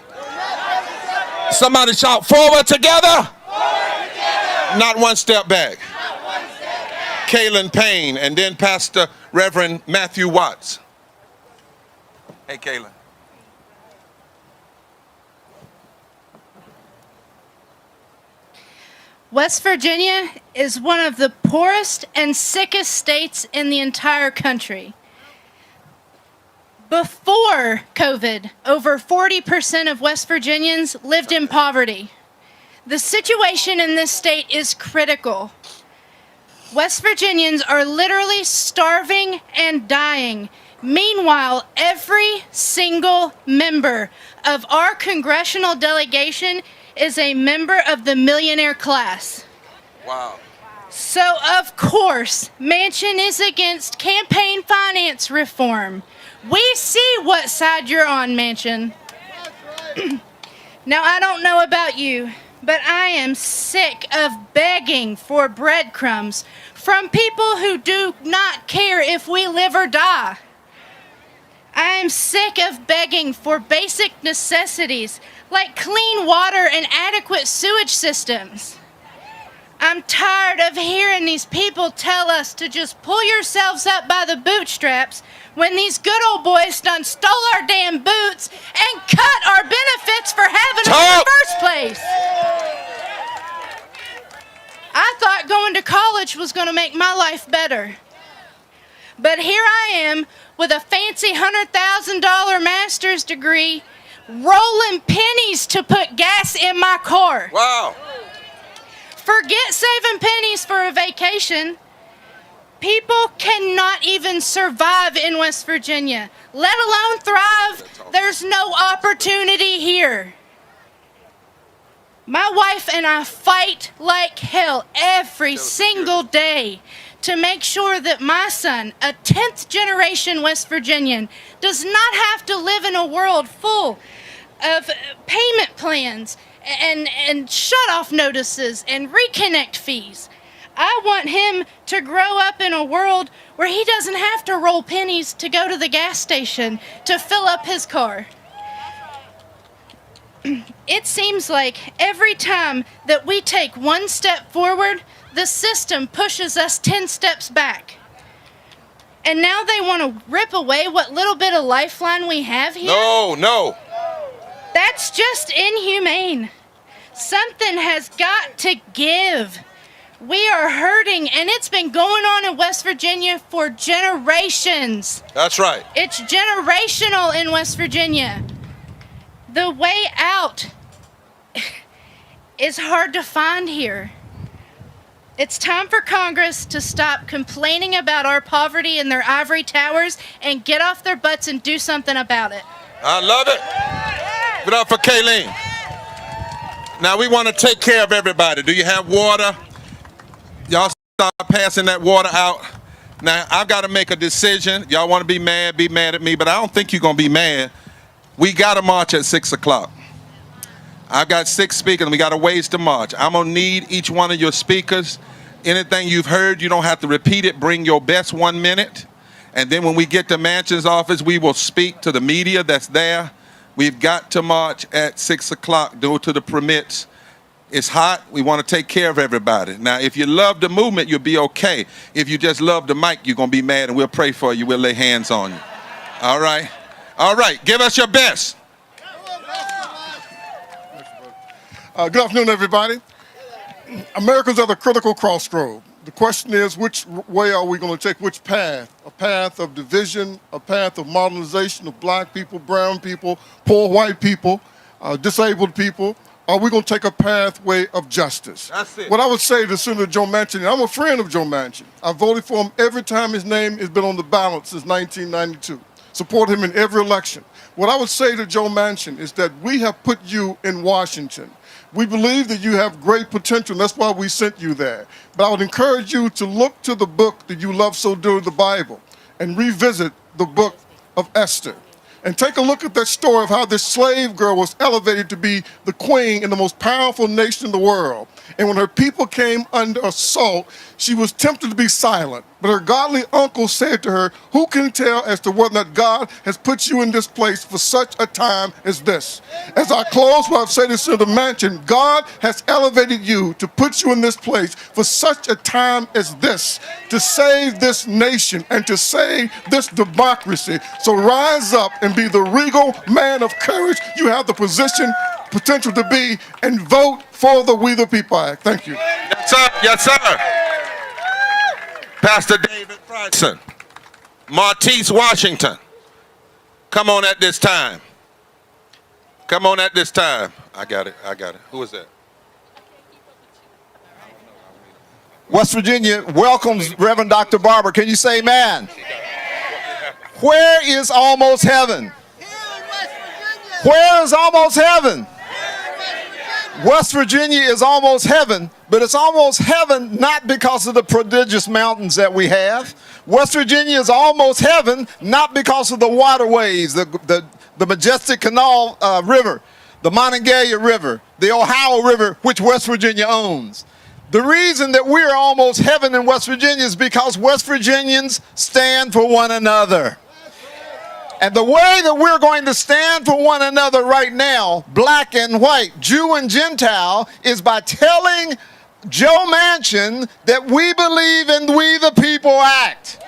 Somebody shout, forward together. Forward together. Not one step back. Not one step back. Kaylin Payne, and then Pastor Reverend Matthew Watts. Hey, Kaylin. West Virginia is one of the poorest and sickest states in the entire country. Before COVID, over 40% of West Virginians lived in poverty. The situation in this state is critical. West Virginians are literally starving and dying. Meanwhile, every single member of our congressional delegation is a member of the millionaire class. Wow. So, of course, Manchin is against campaign finance reform. We see what side you're on, Manchin. Now, I don't know about you, but I am sick of begging for breadcrumbs from people who do not care if we live or die. I am sick of begging for basic necessities like clean water and adequate sewage systems. I'm tired of hearing these people tell us to just pull yourselves up by the bootstraps when these good old boys done stole our damn boots and cut our benefits for having them in the first place. I thought going to college was going to make my life better. But here I am with a fancy $100,000 master's degree, rolling pennies to put gas in my car. Wow. Forget saving pennies for a vacation. People cannot even survive in West Virginia, let alone thrive. There's no opportunity here. My wife and I fight like hell every single day to make sure that my son, a 10th generation West Virginian, does not have to live in a world full of payment plans and shut-off notices and reconnect fees. I want him to grow up in a world where he doesn't have to roll pennies to go to the gas station to fill up his car. It seems like every time that we take one step forward, the system pushes us 10 steps back. And now they want to rip away what little bit of lifeline we have here? No. That's just inhumane. Something has got to give. We are hurting, and it's been going on in West Virginia for generations. That's right. It's generational in West Virginia. The way out is hard to find here. It's time for Congress to stop complaining about our poverty in their ivory towers and get off their butts and do something about it. I love it. Give it up for Kayleen. Now we want to take care of everybody. Do you have water? Y'all start passing that water out. Now I've got to make a decision. Y'all want to be mad at me, but I don't think you're going to be mad. We got to march at 6 o'clock. I've got 6 speakers, and we got a ways to march. I'm going to need each one of your speakers. Anything you've heard, you don't have to repeat it. Bring your best 1 minute. And then when we get to Manchin's office, we will speak to the media that's there. We've got to march at 6 o'clock due to the permits. It's hot. We want to take care of everybody. Now, if you love the movement, you'll be okay. If you just love the mic, you're going to be mad, and we'll pray for you. We'll lay hands on you. All right? All right. Give us your best. Good afternoon, everybody. Americans are at a critical crossroad. The question is, which way are we going to take? Which path? A path of division, a path of marginalization of black people, brown people, poor white people, disabled people? Are we going to take a pathway of justice? That's it. What I would say to Senator Joe Manchin, and I'm a friend of Joe Manchin. I voted for him every time his name has been on the ballot since 1992. Support him in every election. What I would say to Joe Manchin is that we have put you in Washington. We believe that you have great potential, and that's why we sent you there. But I would encourage you to look to the book that you love so dearly, the Bible, and revisit the book of Esther. And take a look at that story of how this slave girl was elevated to be the queen in the most powerful nation in the world. And when her people came under assault, she was tempted to be silent. But her godly uncle said to her, who can tell as to whether or not God has put you in this place for such a time as this? As I close, what I've said to Senator Manchin, God has elevated you to put you in this place for such a time as this, to save this nation and to save this democracy. So rise up and be the regal man of courage you have the potential to be, and vote for the We the People Act. Thank you. Yes, sir. Yes, sir. Pastor David Bryson, Martise Washington, come on at this time. Come on at this time. I got it. Who is that? West Virginia welcomes Reverend Dr. Barber. Can you say amen? Where is almost heaven? Where is almost heaven? West Virginia is almost heaven, but it's almost heaven not because of the prodigious mountains that we have. West Virginia is almost heaven not because of the waterways, the majestic Canal River, the Monongalia River, the Ohio River, which West Virginia owns. The reason that we are almost heaven in West Virginia is because West Virginians stand for one another. And the way that we're going to stand for one another right now, black and white, Jew and Gentile, is by telling Joe Manchin that we believe in We the People Act.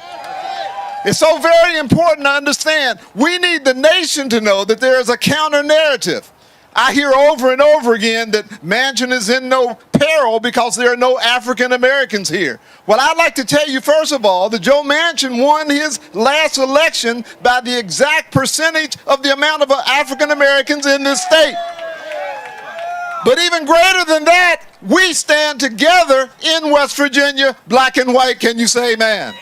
It's so very important to understand. We need the nation to know that there is a counter narrative. I hear over and over again that Manchin is in no peril because there are no African Americans here. Well, I'd like to tell you, first of all, that Joe Manchin won his last election by the exact percentage of the amount of African Americans in this state. But even greater than that, we stand together in West Virginia, black and white. Can you say amen?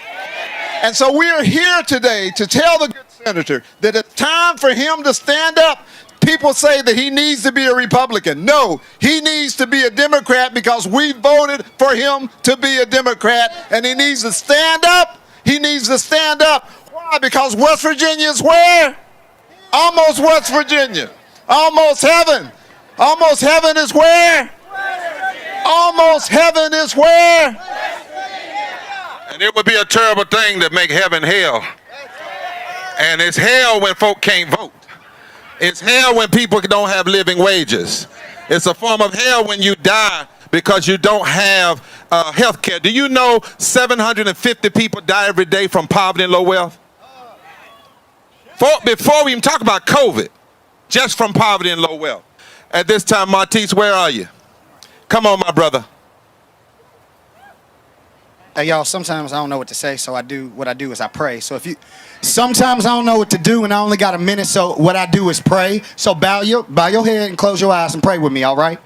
And so we are here today to tell the good senator that it's time for him to stand up. People say that he needs to be a Republican. No, he needs to be a Democrat because we voted for him to be a Democrat, and he needs to stand up. He needs to stand up. Why? Because West Virginia is where? Almost West Virginia. Almost heaven. Almost heaven is where? Almost heaven is where? And it would be a terrible thing to make heaven hell. And it's hell when folk can't vote. It's hell when people don't have living wages. It's a form of hell when you die because you don't have health care. Do you know 750 people die every day from poverty and low wealth? Before we even talk about COVID, just from poverty and low wealth. At this time, Martise, where are you? Come on, my brother. Hey, y'all, sometimes I don't know what to say, so what I do is I pray. So sometimes I don't know what to do and I only got a minute, so what I do is pray. So bow your head and close your eyes and pray with me, all right?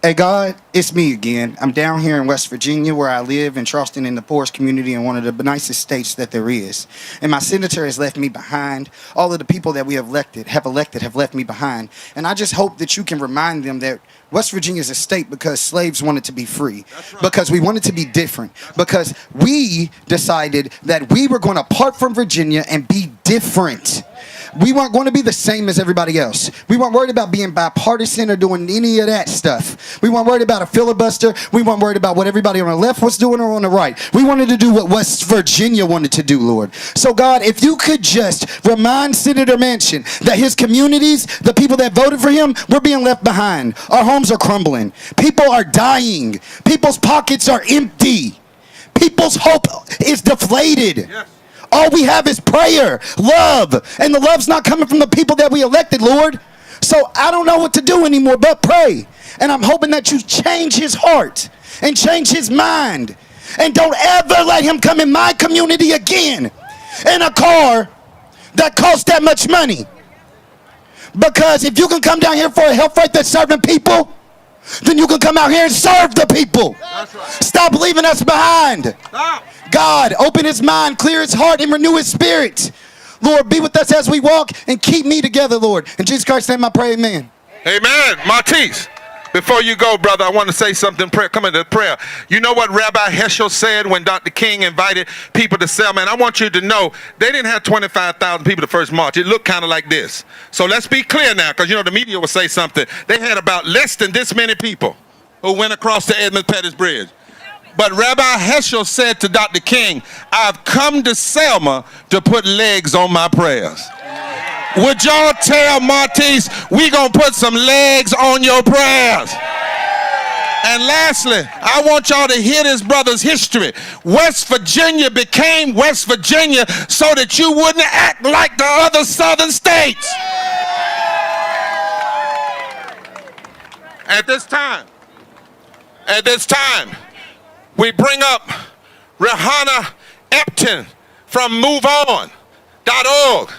Hey, God, it's me again. I'm down here in West Virginia where I live in Charleston in the poorest community in one of the nicest states that there is. And my senator has left me behind. All of the people that we have elected have left me behind. And I just hope that you can remind them that West Virginia is a state because slaves wanted to be free, because we wanted to be different, because we decided that we were going to part from Virginia and be different. We weren't going to be the same as everybody else. We weren't worried about being bipartisan or doing any of that stuff. We weren't worried about a filibuster. We weren't worried about what everybody on the left was doing or on the right. We wanted to do what West Virginia wanted to do, Lord. So, God, if you could just remind Senator Manchin that his communities, the people that voted for him, were being left behind. Our homes are crumbling. People are dying. People's pockets are empty. People's hope is deflated. Yes. All we have is prayer, love, and the love's not coming from the people that we elected, Lord. So I don't know what to do anymore but pray. And I'm hoping that you change his heart and change his mind And don't ever let him come in my community again in a car that costs that much money. Because if you can come down here for a health right that's serving people, then you can come out here and serve the people. That's right. Stop leaving us behind. Stop. God, open his mind, clear his heart, and renew his spirit. Lord, be with us as we walk and keep me together, Lord. In Jesus Christ's name I pray, amen. Amen. Martise, before you go, brother, I want to say something. Come into prayer. You know what Rabbi Heschel said when Dr. King invited people to Selma? And I want you to know, they didn't have 25,000 people the first march. It looked kind of like this. So let's be clear now, because, you know, the media will say something. They had about less than this many people who went across the Edmund Pettus Bridge. But Rabbi Heschel said to Dr. King, I've come to Selma to put legs on my prayers. Would y'all tell Martise, we gonna put some legs on your prayers? And lastly, I want y'all to hear this brother's history. West Virginia became West Virginia so that you wouldn't act like the other southern states. At this time, we bring up Rihanna Epton from MoveOn.org.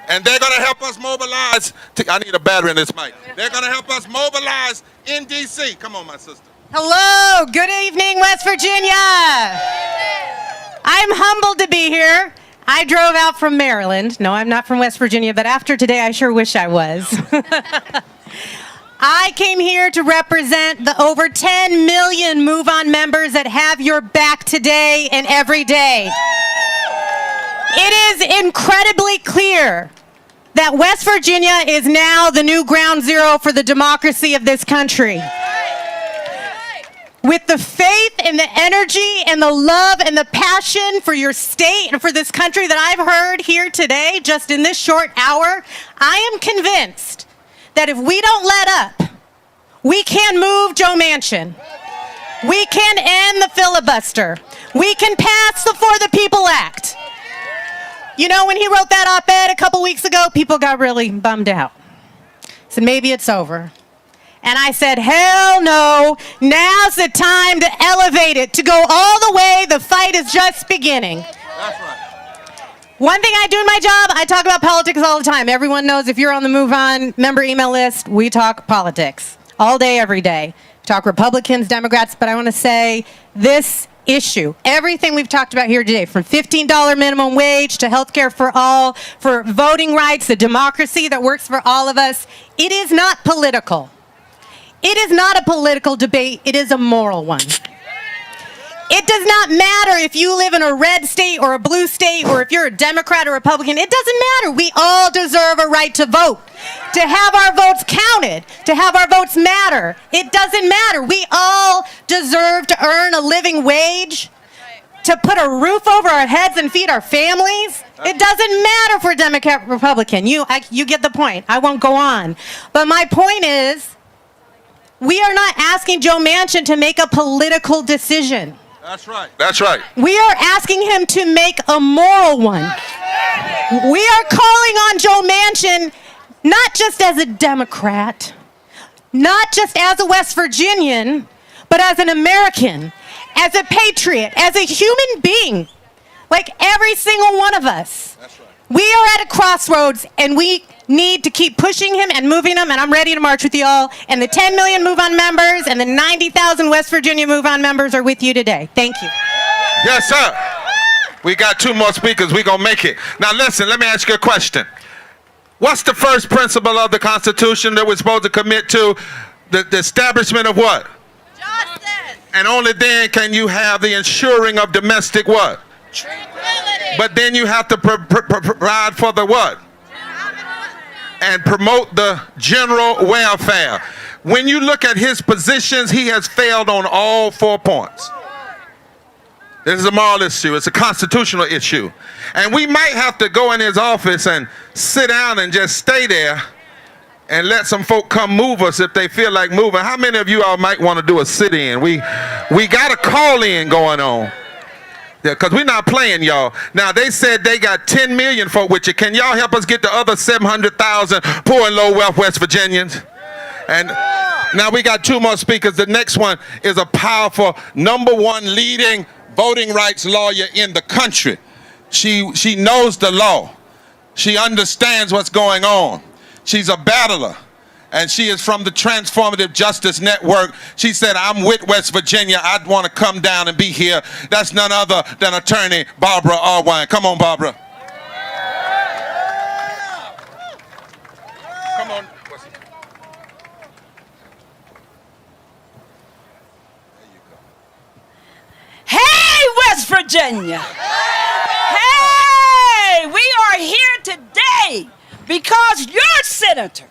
And they're going to help us mobilize. I need a battery in this mic. They're going to help us mobilize in D.C. Come on, my sister. Hello. Good evening, West Virginia. I'm humbled to be here. I drove out from Maryland. No, I'm not from West Virginia, but after today, I sure wish I was. I came here to represent the over 10 million Move On members that have your back today and every day. It is incredibly clear that West Virginia is now the new ground zero for the democracy of this country. With the faith and the energy and the love and the passion for your state and for this country that I've heard here today, just in this short hour, I am convinced that if we don't let up, we can move Joe Manchin. We can end the filibuster. We can pass the For the People Act. You know, when he wrote that op-ed a couple weeks ago, people got really bummed out. Said, maybe it's over. And I said, hell no, now's the time to elevate it, to go all the way. The fight is just beginning. That's right. One thing I do in my job, I talk about politics all the time. Everyone knows if you're on the Move On member email list, we talk politics all day, every day. We talk Republicans, Democrats, but I want to say this issue, everything we've talked about here today, from $15 minimum wage to health care for all, for voting rights, the democracy that works for all of us, it is not political. It is not a political debate, it is a moral one. It does not matter if you live in a red state or a blue state, or if you're a Democrat or Republican. It doesn't matter. We all deserve a right to vote, to have our votes counted, to have our votes matter. It doesn't matter. We all deserve to earn a living wage, to put a roof over our heads and feed our families. It doesn't matter if we're Democrat, Republican. You get the point. I won't go on. But my point is, we are not asking Joe Manchin to make a political decision. That's right. That's right. We are asking him to make a moral one. We are calling on Joe Manchin not just as a Democrat, not just as a West Virginian, but as an American, as a patriot, as a human being, like every single one of us. That's right. We are at a crossroads, and we need to keep pushing him and moving him, and I'm ready to march with you all. And the 10 million Move On members and the 90,000 West Virginia Move On members are with you today. Thank you. Yes, sir. We got two more speakers. We're going to make it. Now, listen, let me ask you a question. What's the first principle of the Constitution that we're supposed to commit to? The establishment of what? Justice. And only then can you have the ensuring of domestic what? Tranquility. But then you have to provide for the what? And promote the general welfare. When you look at his positions, he has failed on all 4 points. This is a moral issue. It's a constitutional issue. And we might have to go in his office and sit down and just stay there and let some folk come move us if they feel like moving. How many of you all might want to do a sit-in? We got a call-in going on. Yeah, because we're not playing, y'all. Now, they said they got 10 million folk with you. Can y'all help us get the other 700,000 poor and low wealth West Virginians? And now we got two more speakers. The next one is a powerful #1 leading voting rights lawyer in the country. She knows the law. She understands what's going on. She's a battler, and she is from the Transformative Justice Network. She said, I'm with West Virginia. I'd want to come down and be here. That's none other than attorney Barbara Arwine. Come on, Barbara. Come on. Hey, West Virginia. Hey, we are here today because your senator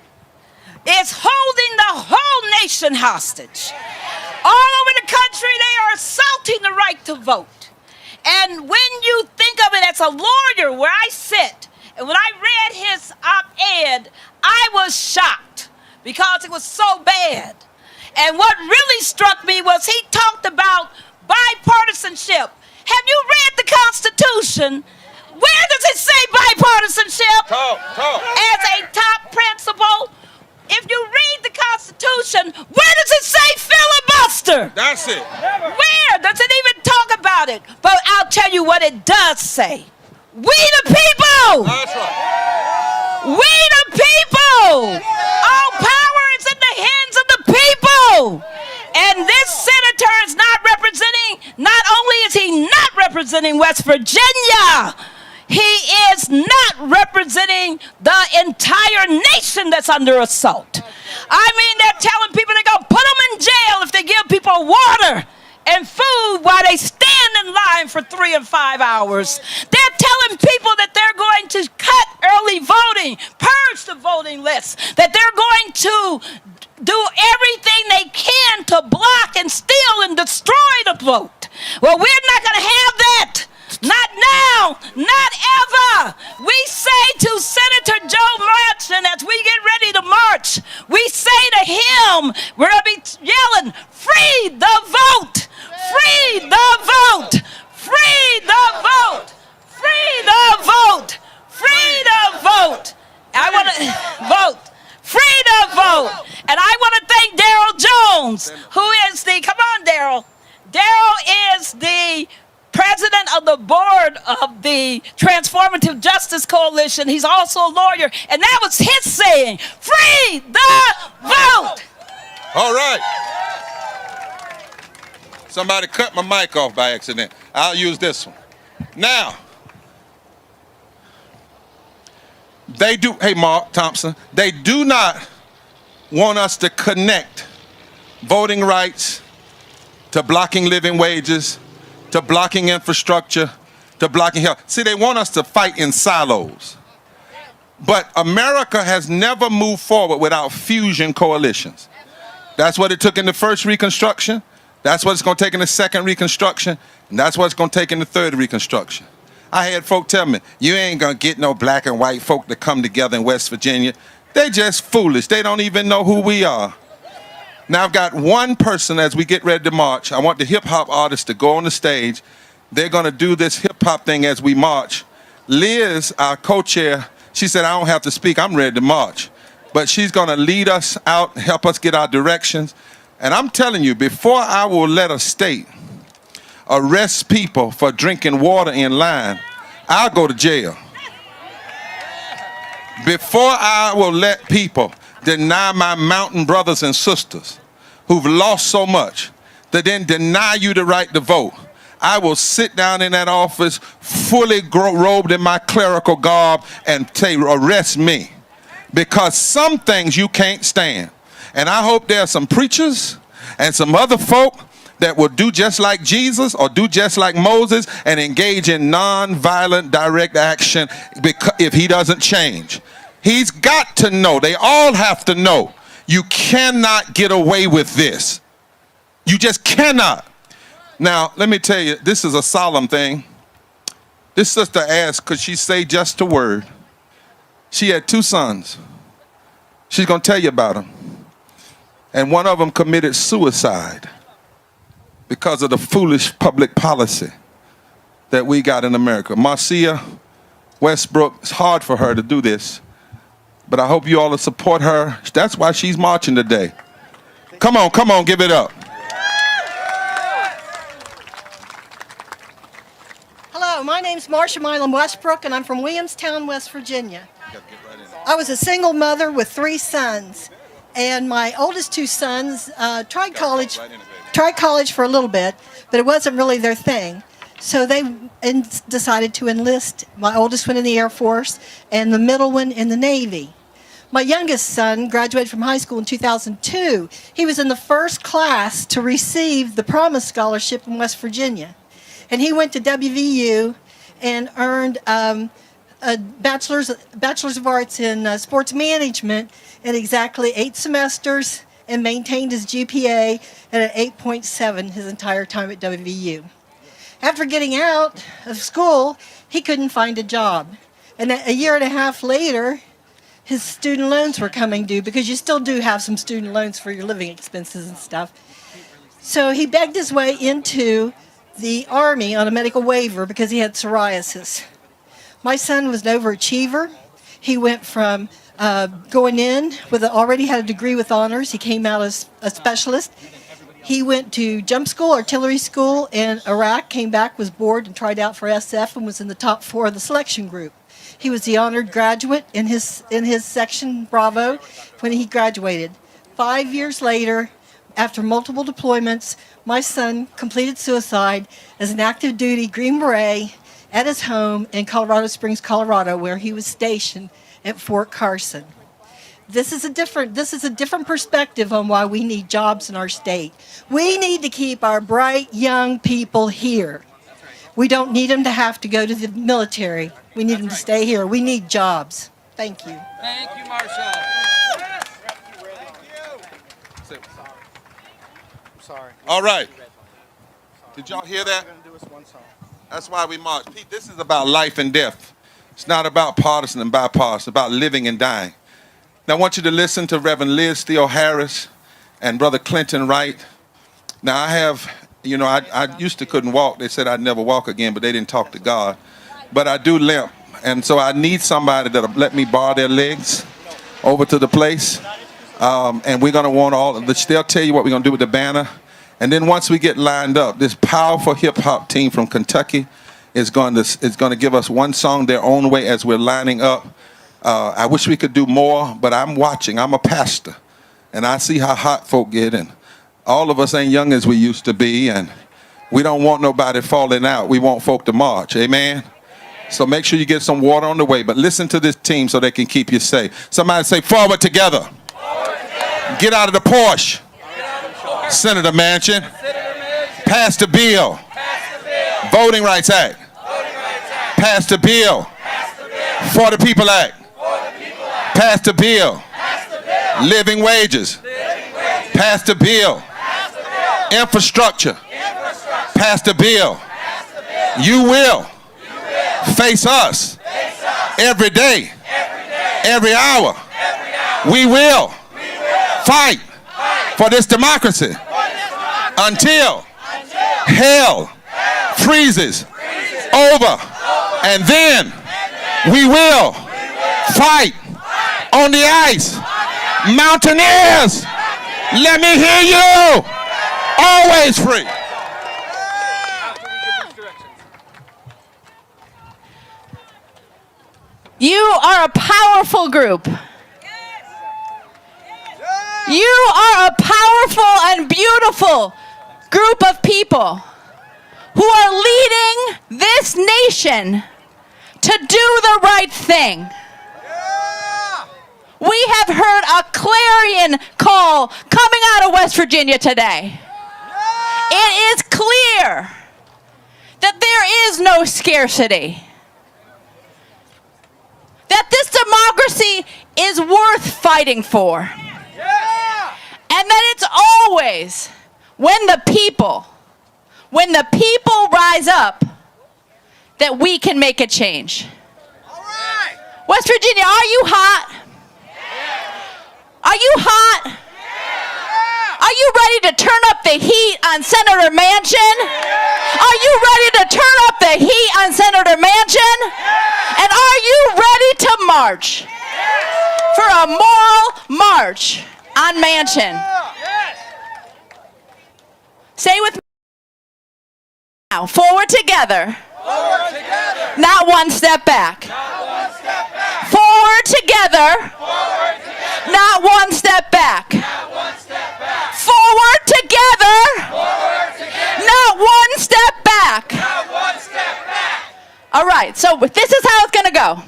is holding the whole nation hostage. All over the country, they are assaulting the right to vote. And when you think of it as a lawyer where I sit, and when I read his op-ed, I was shocked because it was so bad. And what really struck me was he talked about bipartisanship. Have you read the Constitution? Where does it say bipartisanship? As a top principle, if you read the Constitution, where does it say filibuster? That's it. Where does it even talk about it? But I'll tell you what it does say. We the people. That's right. We the people. All power is in the hands of the people. And this senator is not only is he not representing West Virginia, he is not representing the entire nation that's under assault. I mean, they're telling people they're going to put them in jail if they give people water and food while they stand in line for 3 and 5 hours. They're telling people that they're going to cut early voting, purge the voting lists, that they're going to do everything they can to block and steal and destroy the vote. Well, we're not going to have that. Not now, not ever. We say to Senator Joe Manchin as we get ready to march, we say to him, we're going to be yelling, free the vote, free the vote, free the vote, free the vote, free the vote. I want to vote. Free the vote. And I want to thank Daryl Jones, who is the, come on, Daryl. Daryl is the president of the board of the Transformative Justice Coalition. He's also a lawyer, and that was his saying, free the vote. All right. Somebody cut my mic off by accident. I'll use this one. Now, they do, hey, Mark Thompson, they do not want us to connect voting rights to blocking living wages, to blocking infrastructure, to blocking health. See, they want us to fight in silos. But America has never moved forward without fusion coalitions. That's what it took in the first Reconstruction. That's what it's going to take in the second Reconstruction. And that's what it's going to take in the third Reconstruction. I had folk tell me, you ain't going to get no black and white folk to come together in West Virginia. They just foolish. They don't even know who we are. Now I've got one person as we get ready to march. I want the hip-hop artists to go on the stage. They're going to do this hip-hop thing as we march. Liz, our co-chair, she said, I don't have to speak. I'm ready to march. But she's going to lead us out, help us get our directions. And I'm telling you, before I will let a state arrest people for drinking water in line, I'll go to jail. Before I will let people deny my mountain brothers and sisters who've lost so much, to then deny you the right to vote, I will sit down in that office fully robed in my clerical garb and say, arrest me. Because some things you can't stand. And I hope there are some preachers and some other folk that will do just like Jesus or do just like Moses and engage in non-violent direct action if he doesn't change. He's got to know, they all have to know, you cannot get away with this. You just cannot. Now, let me tell you, this is a solemn thing. This sister asked, could she say just a word? She had 2 sons. She's going to tell you about them. And one of them committed suicide because of the foolish public policy that we got in America. Marcia Westbrook, it's hard for her to do this, but I hope you all will support her. That's why she's marching today. Come on, give it up. Hello, my name's Marsha Milam Westbrook, and I'm from Williamstown, West Virginia. I was a single mother with 3 sons, and my oldest 2 sons tried college for a little bit, but it wasn't really their thing. So they decided to enlist. My oldest one in the Air Force, and the middle one in the Navy. My youngest son graduated from high school in 2002. He was in the first class to receive the Promise Scholarship in West Virginia. And he went to WVU and earned a bachelor's of arts in sports management in exactly 8 semesters and maintained his GPA at an 8.7 his entire time at WVU. After getting out of school, he couldn't find a job. And a year and a half later, his student loans were coming due, because you still do have some student loans for your living expenses and stuff. So he begged his way into the Army on a medical waiver because he had psoriasis. My son was an overachiever. He went from going in with already had a degree with honors. He came out as a specialist. He went to jump school, artillery school in Iraq, came back, was bored, and tried out for SF and was in the top 4 of the selection group. He was the honored graduate in his section, Bravo, when he graduated. 5 years later, after multiple deployments, my son completed suicide as an active duty Green Beret at his home in Colorado Springs, Colorado, where he was stationed at Fort Carson. This is a different perspective on why we need jobs in our state. We need to keep our bright young people here. We don't need them to have to go to the military. We need them to stay here. We need jobs. Thank you. Thank you, Marsha. Sorry. All right. Did y'all hear that? That's why we march. Pete, this is about life and death. It's not about partisan and bipartisan. It's about living and dying. Now, I want you to listen to Reverend Liz Theo Harris and Brother Clinton Wright. Now, I used to couldn't walk. They said I'd never walk again, but they didn't talk to God. But I do limp. And so I need somebody that'll let me borrow their legs over to the place. And we're going to want all of this. They'll tell you what we're going to do with the banner. And then once we get lined up, this powerful hip-hop team from Kentucky is going to give us one song their own way as we're lining up. I wish we could do more, but I'm watching. I'm a pastor, and I see how hot folk get, and all of us ain't young as we used to be, and we don't want nobody falling out. We want folk to march. Amen? So make sure you get some water on the way, but listen to this team so they can keep you safe. Somebody say, forward together. Forward together. Get out of the Porsche. Senator Manchin. Pass the bill. Voting Rights Act. Pass the bill. For the People Act. Pass the bill. Living wages. Pass the bill. Infrastructure. Pass the bill. You will face us every day, every hour. We will fight for this democracy until hell freezes over, and then we will fight on the ice. Mountaineers, let me hear you. Always free. You are a powerful group. You are a powerful and beautiful group of people who are leading this nation to do the right thing. We have heard a clarion call coming out of West Virginia today. It is clear that there is no scarcity, that this democracy is worth fighting for, and that it's always when the people rise up that we can make a change. West Virginia, are you hot? Are you hot? Are you ready to turn up the heat on Senator Manchin? Are you ready to turn up the heat on Senator Manchin? And are you ready to march for a moral march on Manchin? Say with me now, forward together. Not one step back. Forward together. Not one step back. Forward together. Not one step back. All right, so this is how it's going to go.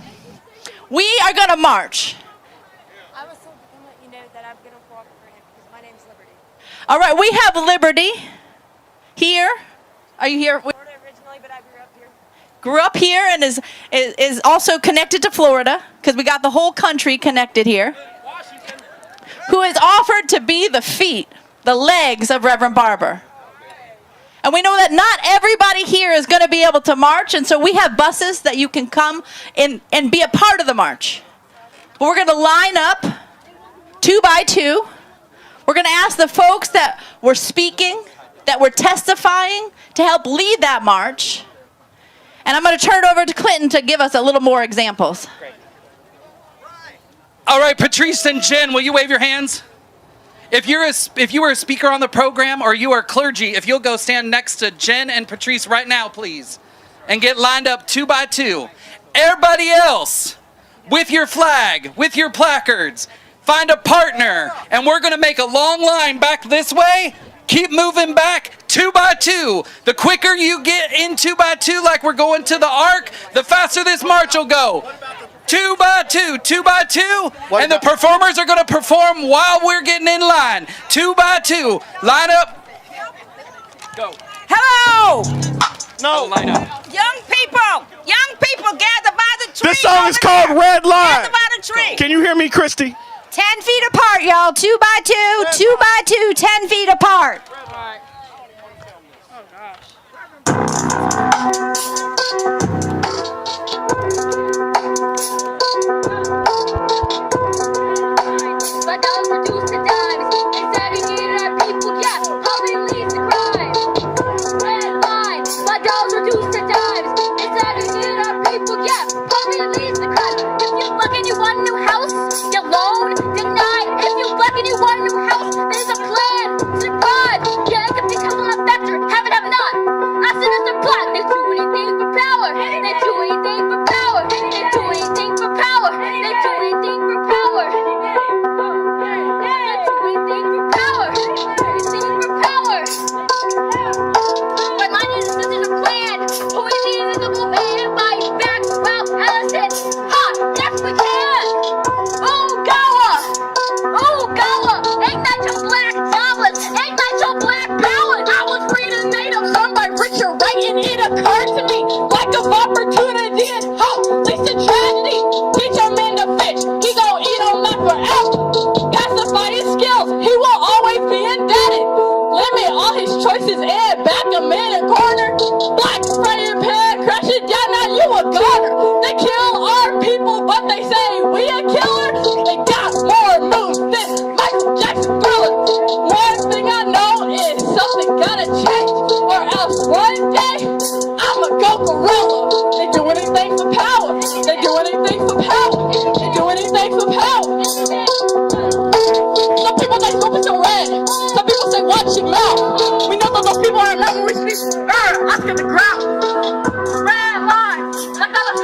We are going to march. I was told to come let you know that I'm going to walk for him because my name's Liberty. All right, we have Liberty here. Are you here? Florida originally, but I grew up here. Grew up here and is also connected to Florida because we got the whole country connected here. Who has offered to be the feet, the legs of Reverend Barber. And we know that not everybody here is going to be able to march, and so we have buses that you can come and be a part of the march. But we're going to line up 2 by 2. We're going to ask the folks that were speaking, that were testifying, to help lead that march. And I'm going to turn it over to Clinton to give us a little more examples. All right, Patrice and Jen, will you wave your hands? If you were a speaker on the program or you are clergy, if you'll go stand next to Jen and Patrice right now, please, and get lined up 2 by 2. Everybody else, with your flag, with your placards, find a partner, and we're going to make a long line back this way. Keep moving back 2 by 2. The quicker you get in 2 by 2 like we're going to the Ark, the faster this march will go. 2 by 2, 2 by 2, and the performers are going to perform while we're getting in line. 2 by 2, line up. Go. Hello. No. Line up. Young people, gather by the tree. This song is called Red Line. Gather by the tree. Can you hear me, Christy? 10 feet apart, y'all. 2 by 2, 2 by 2, 10 feet apart. My dollars reduced to dimes. They segregated our people, yeah. Poverty leads to crime. Red line. My dollars reduced to dimes. They segregated our people, yeah. Poverty leads to crime. If you're black and you want a new house, your loan denied. If you're black and you want a new house, there's a plan to fraud. Yeah, it could be coming on factor. Have it, have not. I said it's a plot. They do anything for power. They do anything for power. They do anything for power. They do anything for power. Opportunity and hope leads to tragedy. Teach a man to fish, he gon' eat on that forever. Got to fight his skills, he will always be indebted. Limit all his choices and back him in a corner. Black spraying pan, crash it down, now you a goner. They kill our people, but they say we a killer. They got more moves than Michael Jackson Thriller. One thing I know is something gotta change, or else one day I'ma go gorilla. They do anything for power. They do anything for power. They do anything for power. Some people say stupid so red. Some people say watch your mouth. We know that those people are not when we speak. Oscar the ground. Red line. Like I was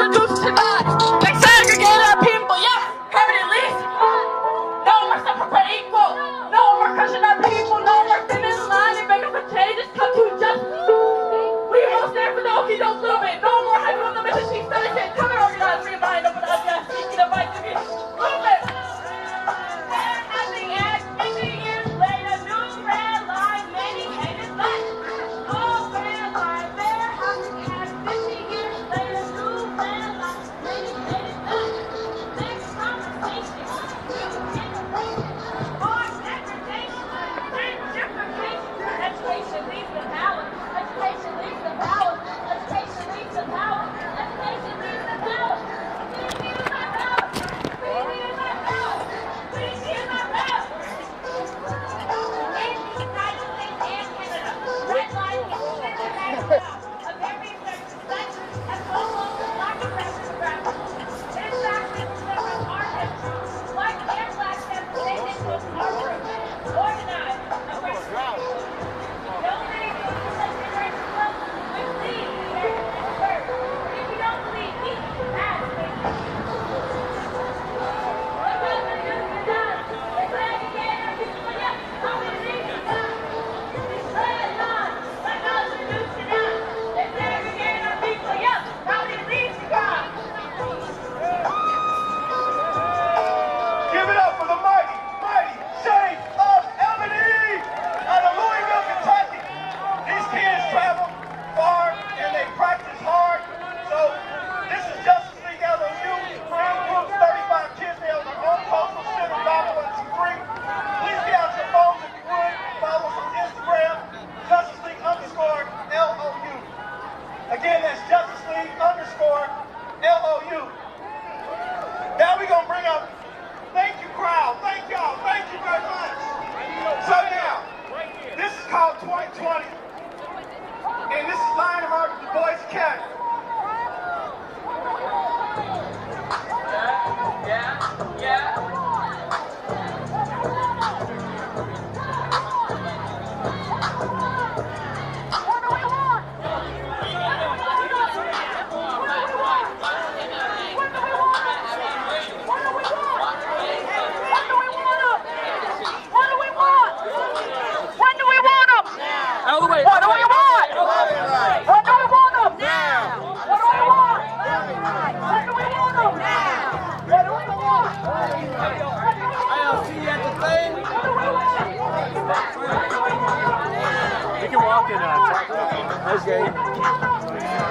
Okay.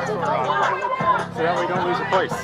So that way you don't lose your place.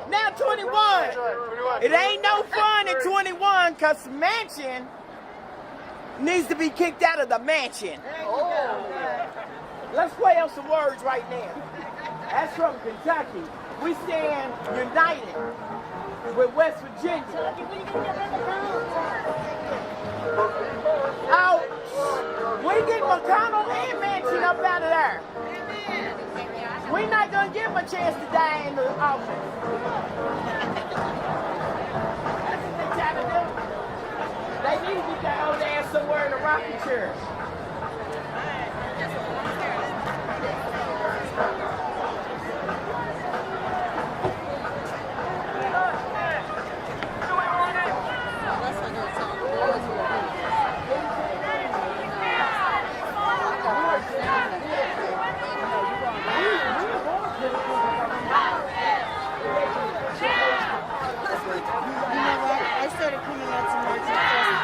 Now 21. It ain't no fun in 21 because Manchin needs to be kicked out of the mansion. Let's play on some words right now. That's from Kentucky. We stand united with West Virginia. Oh, we get McConnell and Manchin up out of there. We're not going to give them a chance to die in the office. That's what they try to do. They need to get their old ass somewhere in a rocking chair.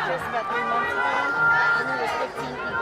Just about 3 months ago, and there was 15 people.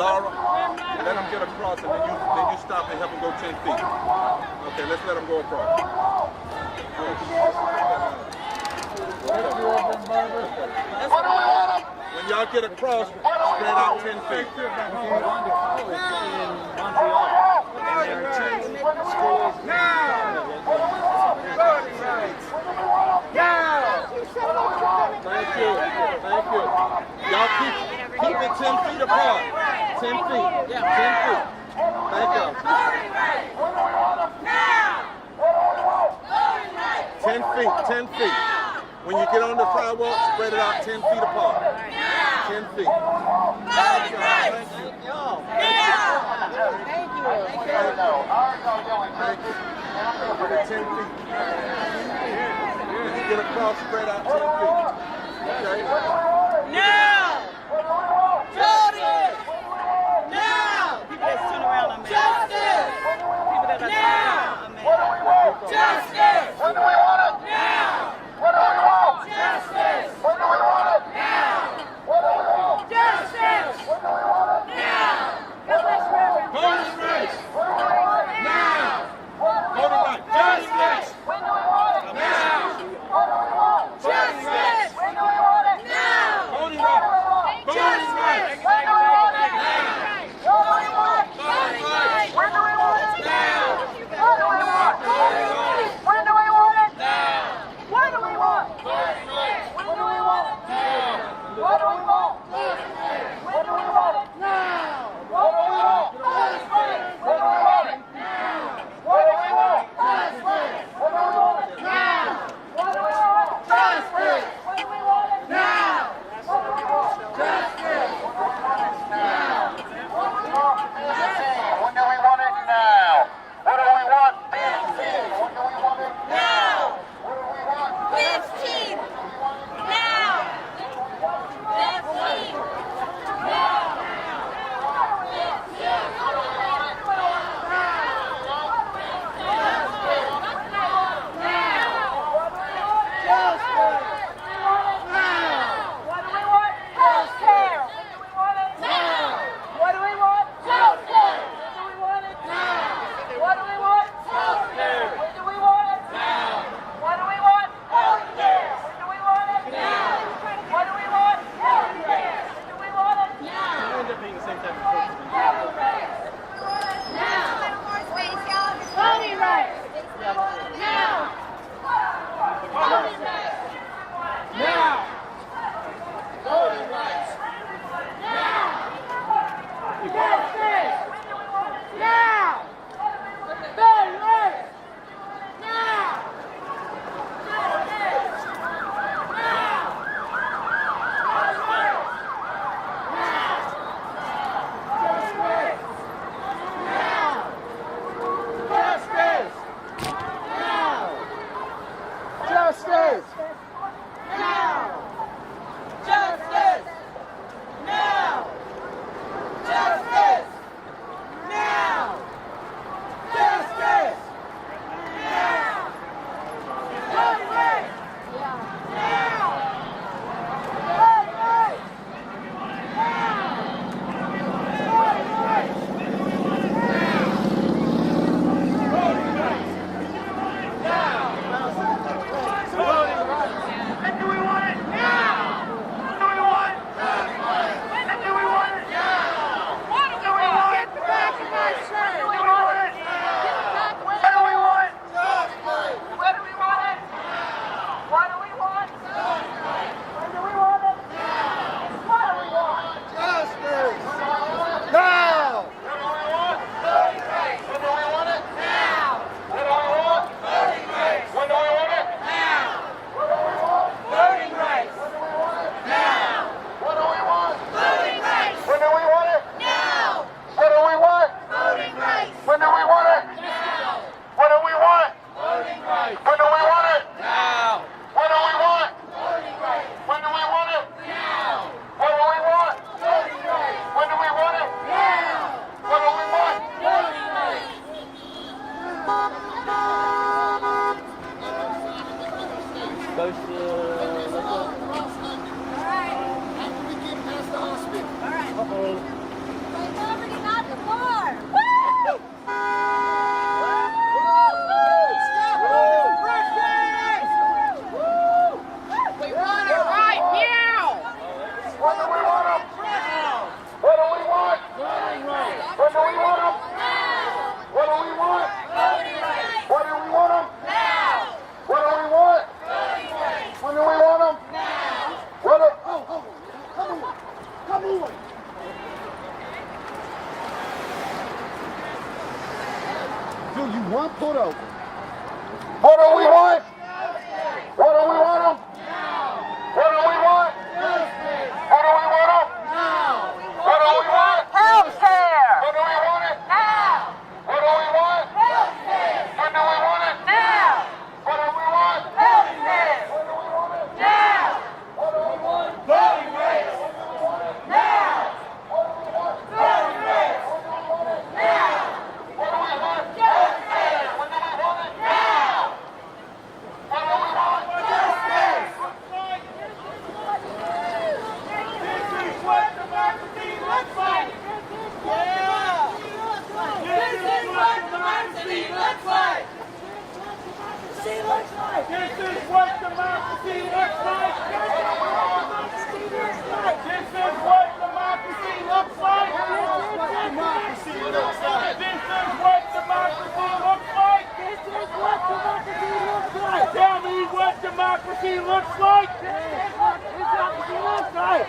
Laura, let them get across and then you stop and help them go 10 feet. Okay, let's let them go across. When y'all get across, spread out 10 feet. Thank you. Y'all keep it 10 feet apart. 10 feet. 10 feet. Thank you. 10 feet. 10 feet. When you get on the sidewalk, spread it out 10 feet apart. 10 feet. Thank you. Thank you. Thank you. 10 feet. When you get across, spread out 10 feet. Okay? Now! Justice! Now! People that turn around on me. Justice! People that turn around on me. Justice! When do we want it? Now! When do we want it? Justice! When do we want it? Now! When do we want it? Justice! When do we want it? Now! Voting rights! Now! Voting rights! Justice! When do we want it? Now! Justice! When do we want it? Now! who you want put over. What do we want? What do we want them? What do we want? What do we want them? What do we want? Health care. What do we want it? Now. What do we want? Health care. When do we want it? Now. What do we want? Health care. When do we want it? Now. What do we want? Voting rights. Now. What do we want? Voting rights. Now. What do we want? Health care. When do we want it? Now. What do we want? Justice. This is what democracy looks like. Yeah. This is what democracy looks like. This is what democracy looks like. This is what democracy looks like. This is what democracy looks like. This is what democracy looks like. This is what democracy looks like. Tell me what democracy looks like.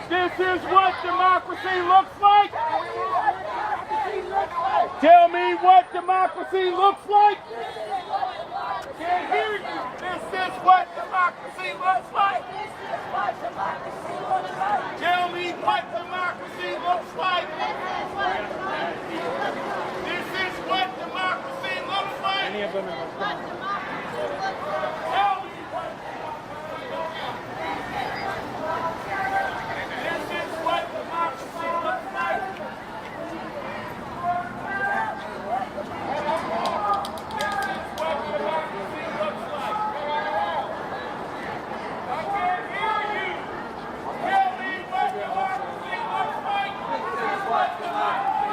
This is what democracy looks like. Tell me what democracy looks like. Can't hear you. This is what democracy looks like. Tell me what democracy looks like. This is what democracy looks like. Any of them in Tell me what this is what democracy looks like. Democracy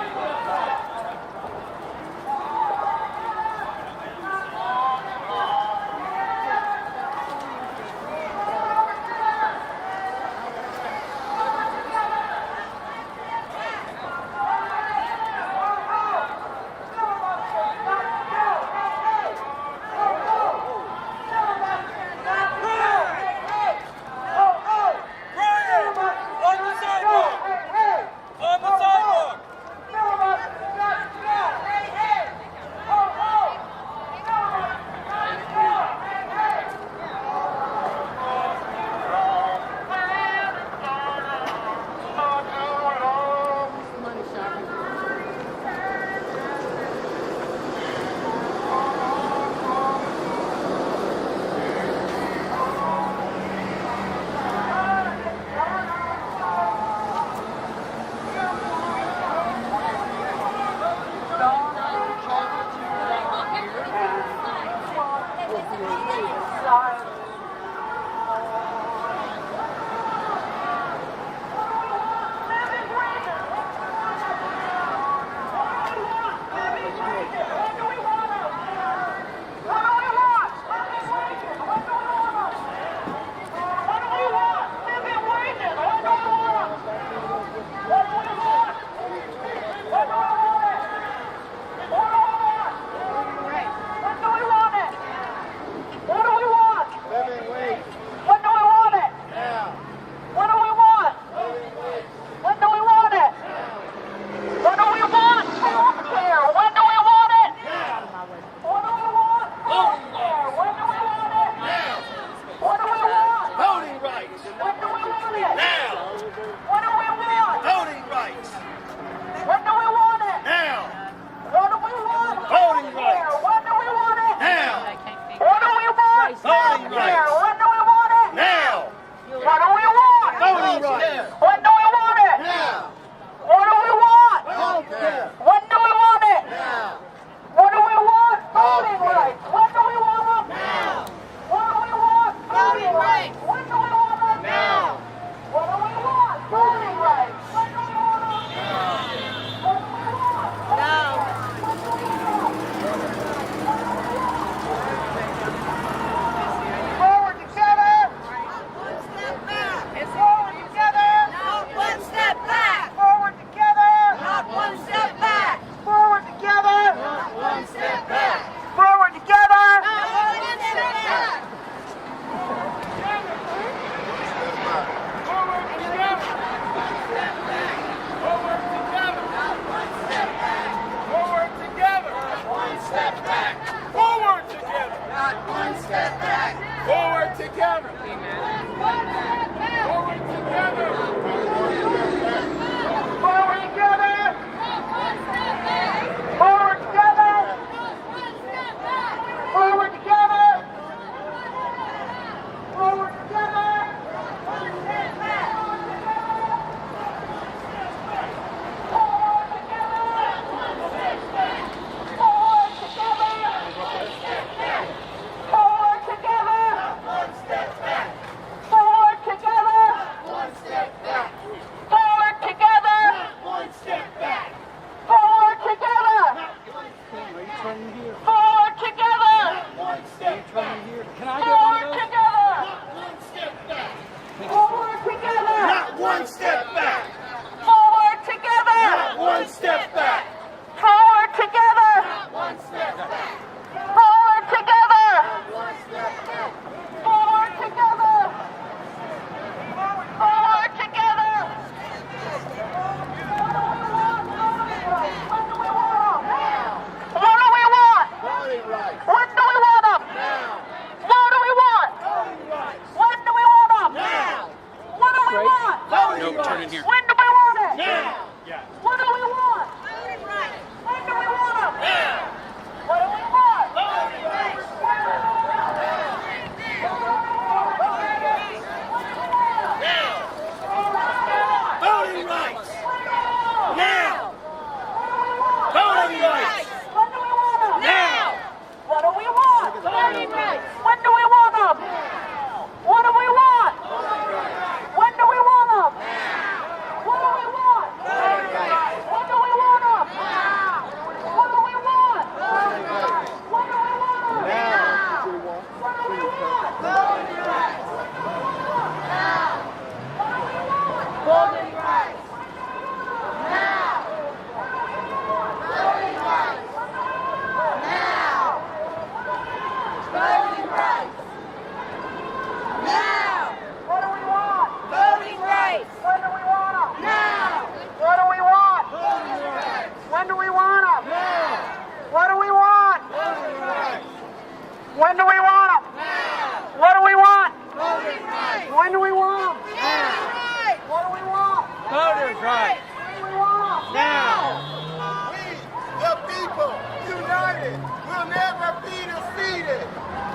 united, will never be defeated.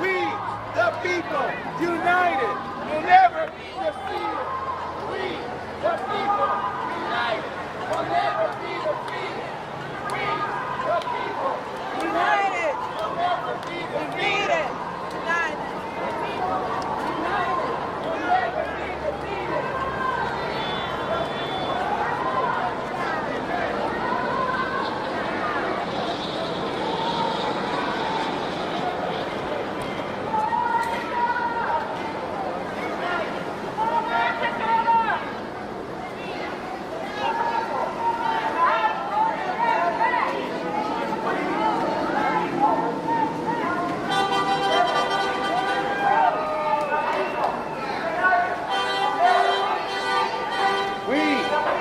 We, the people, united, will never be defeated. We, the people, united, will never be defeated. We, the people, united, will never be defeated. United, the people, united, will never be defeated.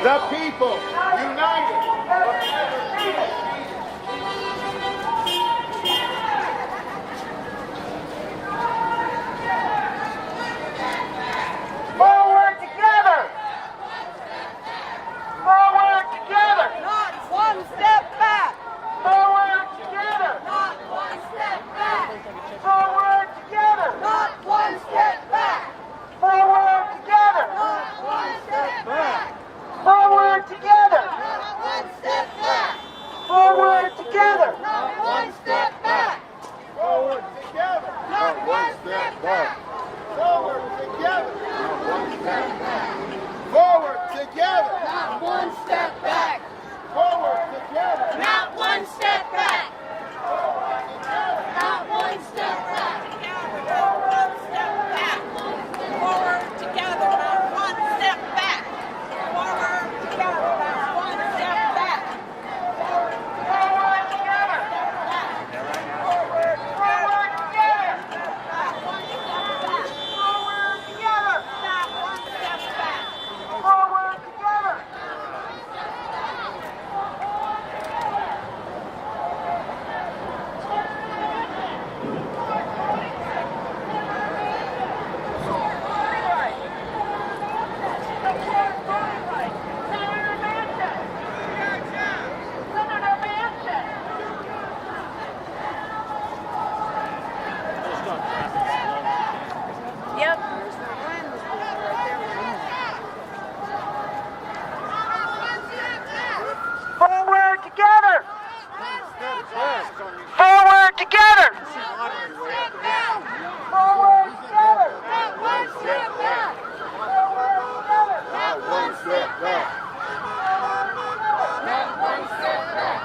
The people, united, will never be defeated. Forward together! Forward together! Not one step back! Forward together! Not one step back! Forward together! Not one step back! Forward together! Not one step back! Forward together! Not one step back! Forward together! Not one step back! Forward together! Not one step back! Forward together! Not one step back! Forward together! Not one step back! Forward together! Not one step back! Forward together! Not one step back! Forward step back! Forward together! Not one step back! Forward together! Not one step back! Forward together! Forward together! Not one step back! Forward together! Not one step back! Forward together! Yep. Forward together! Forward together! Forward together! Not one step back! Forward together! Not one step back! Not one step back!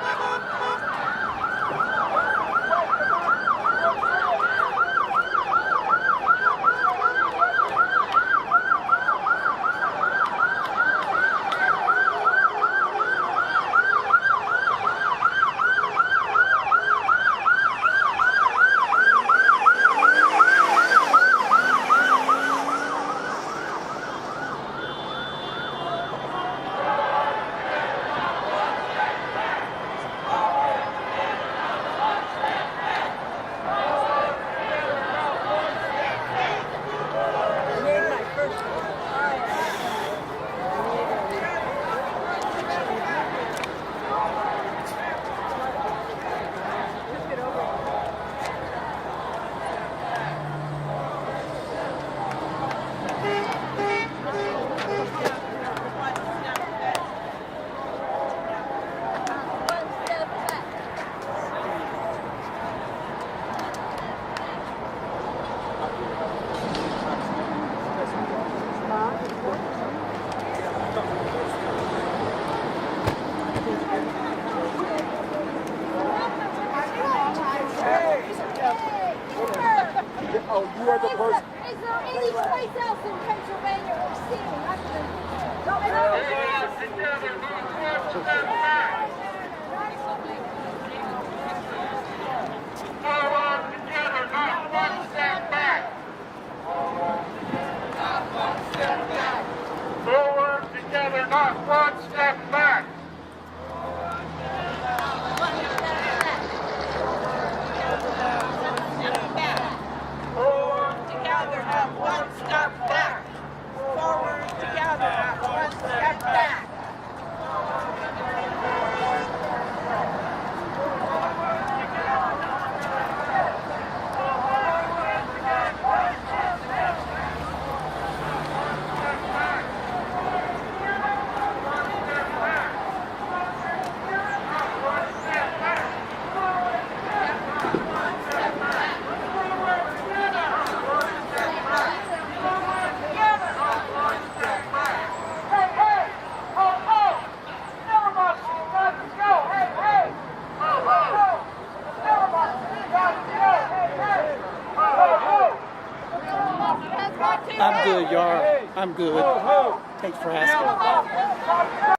Oh, you are the person. Is there any place else in Pennsylvania or city? Forward together, not one step back. Not one step back. Forward together, not one step back. Forward together, not one step back. Forward together, not one step back. I'm good, y'all. I'm good. Thanks for asking.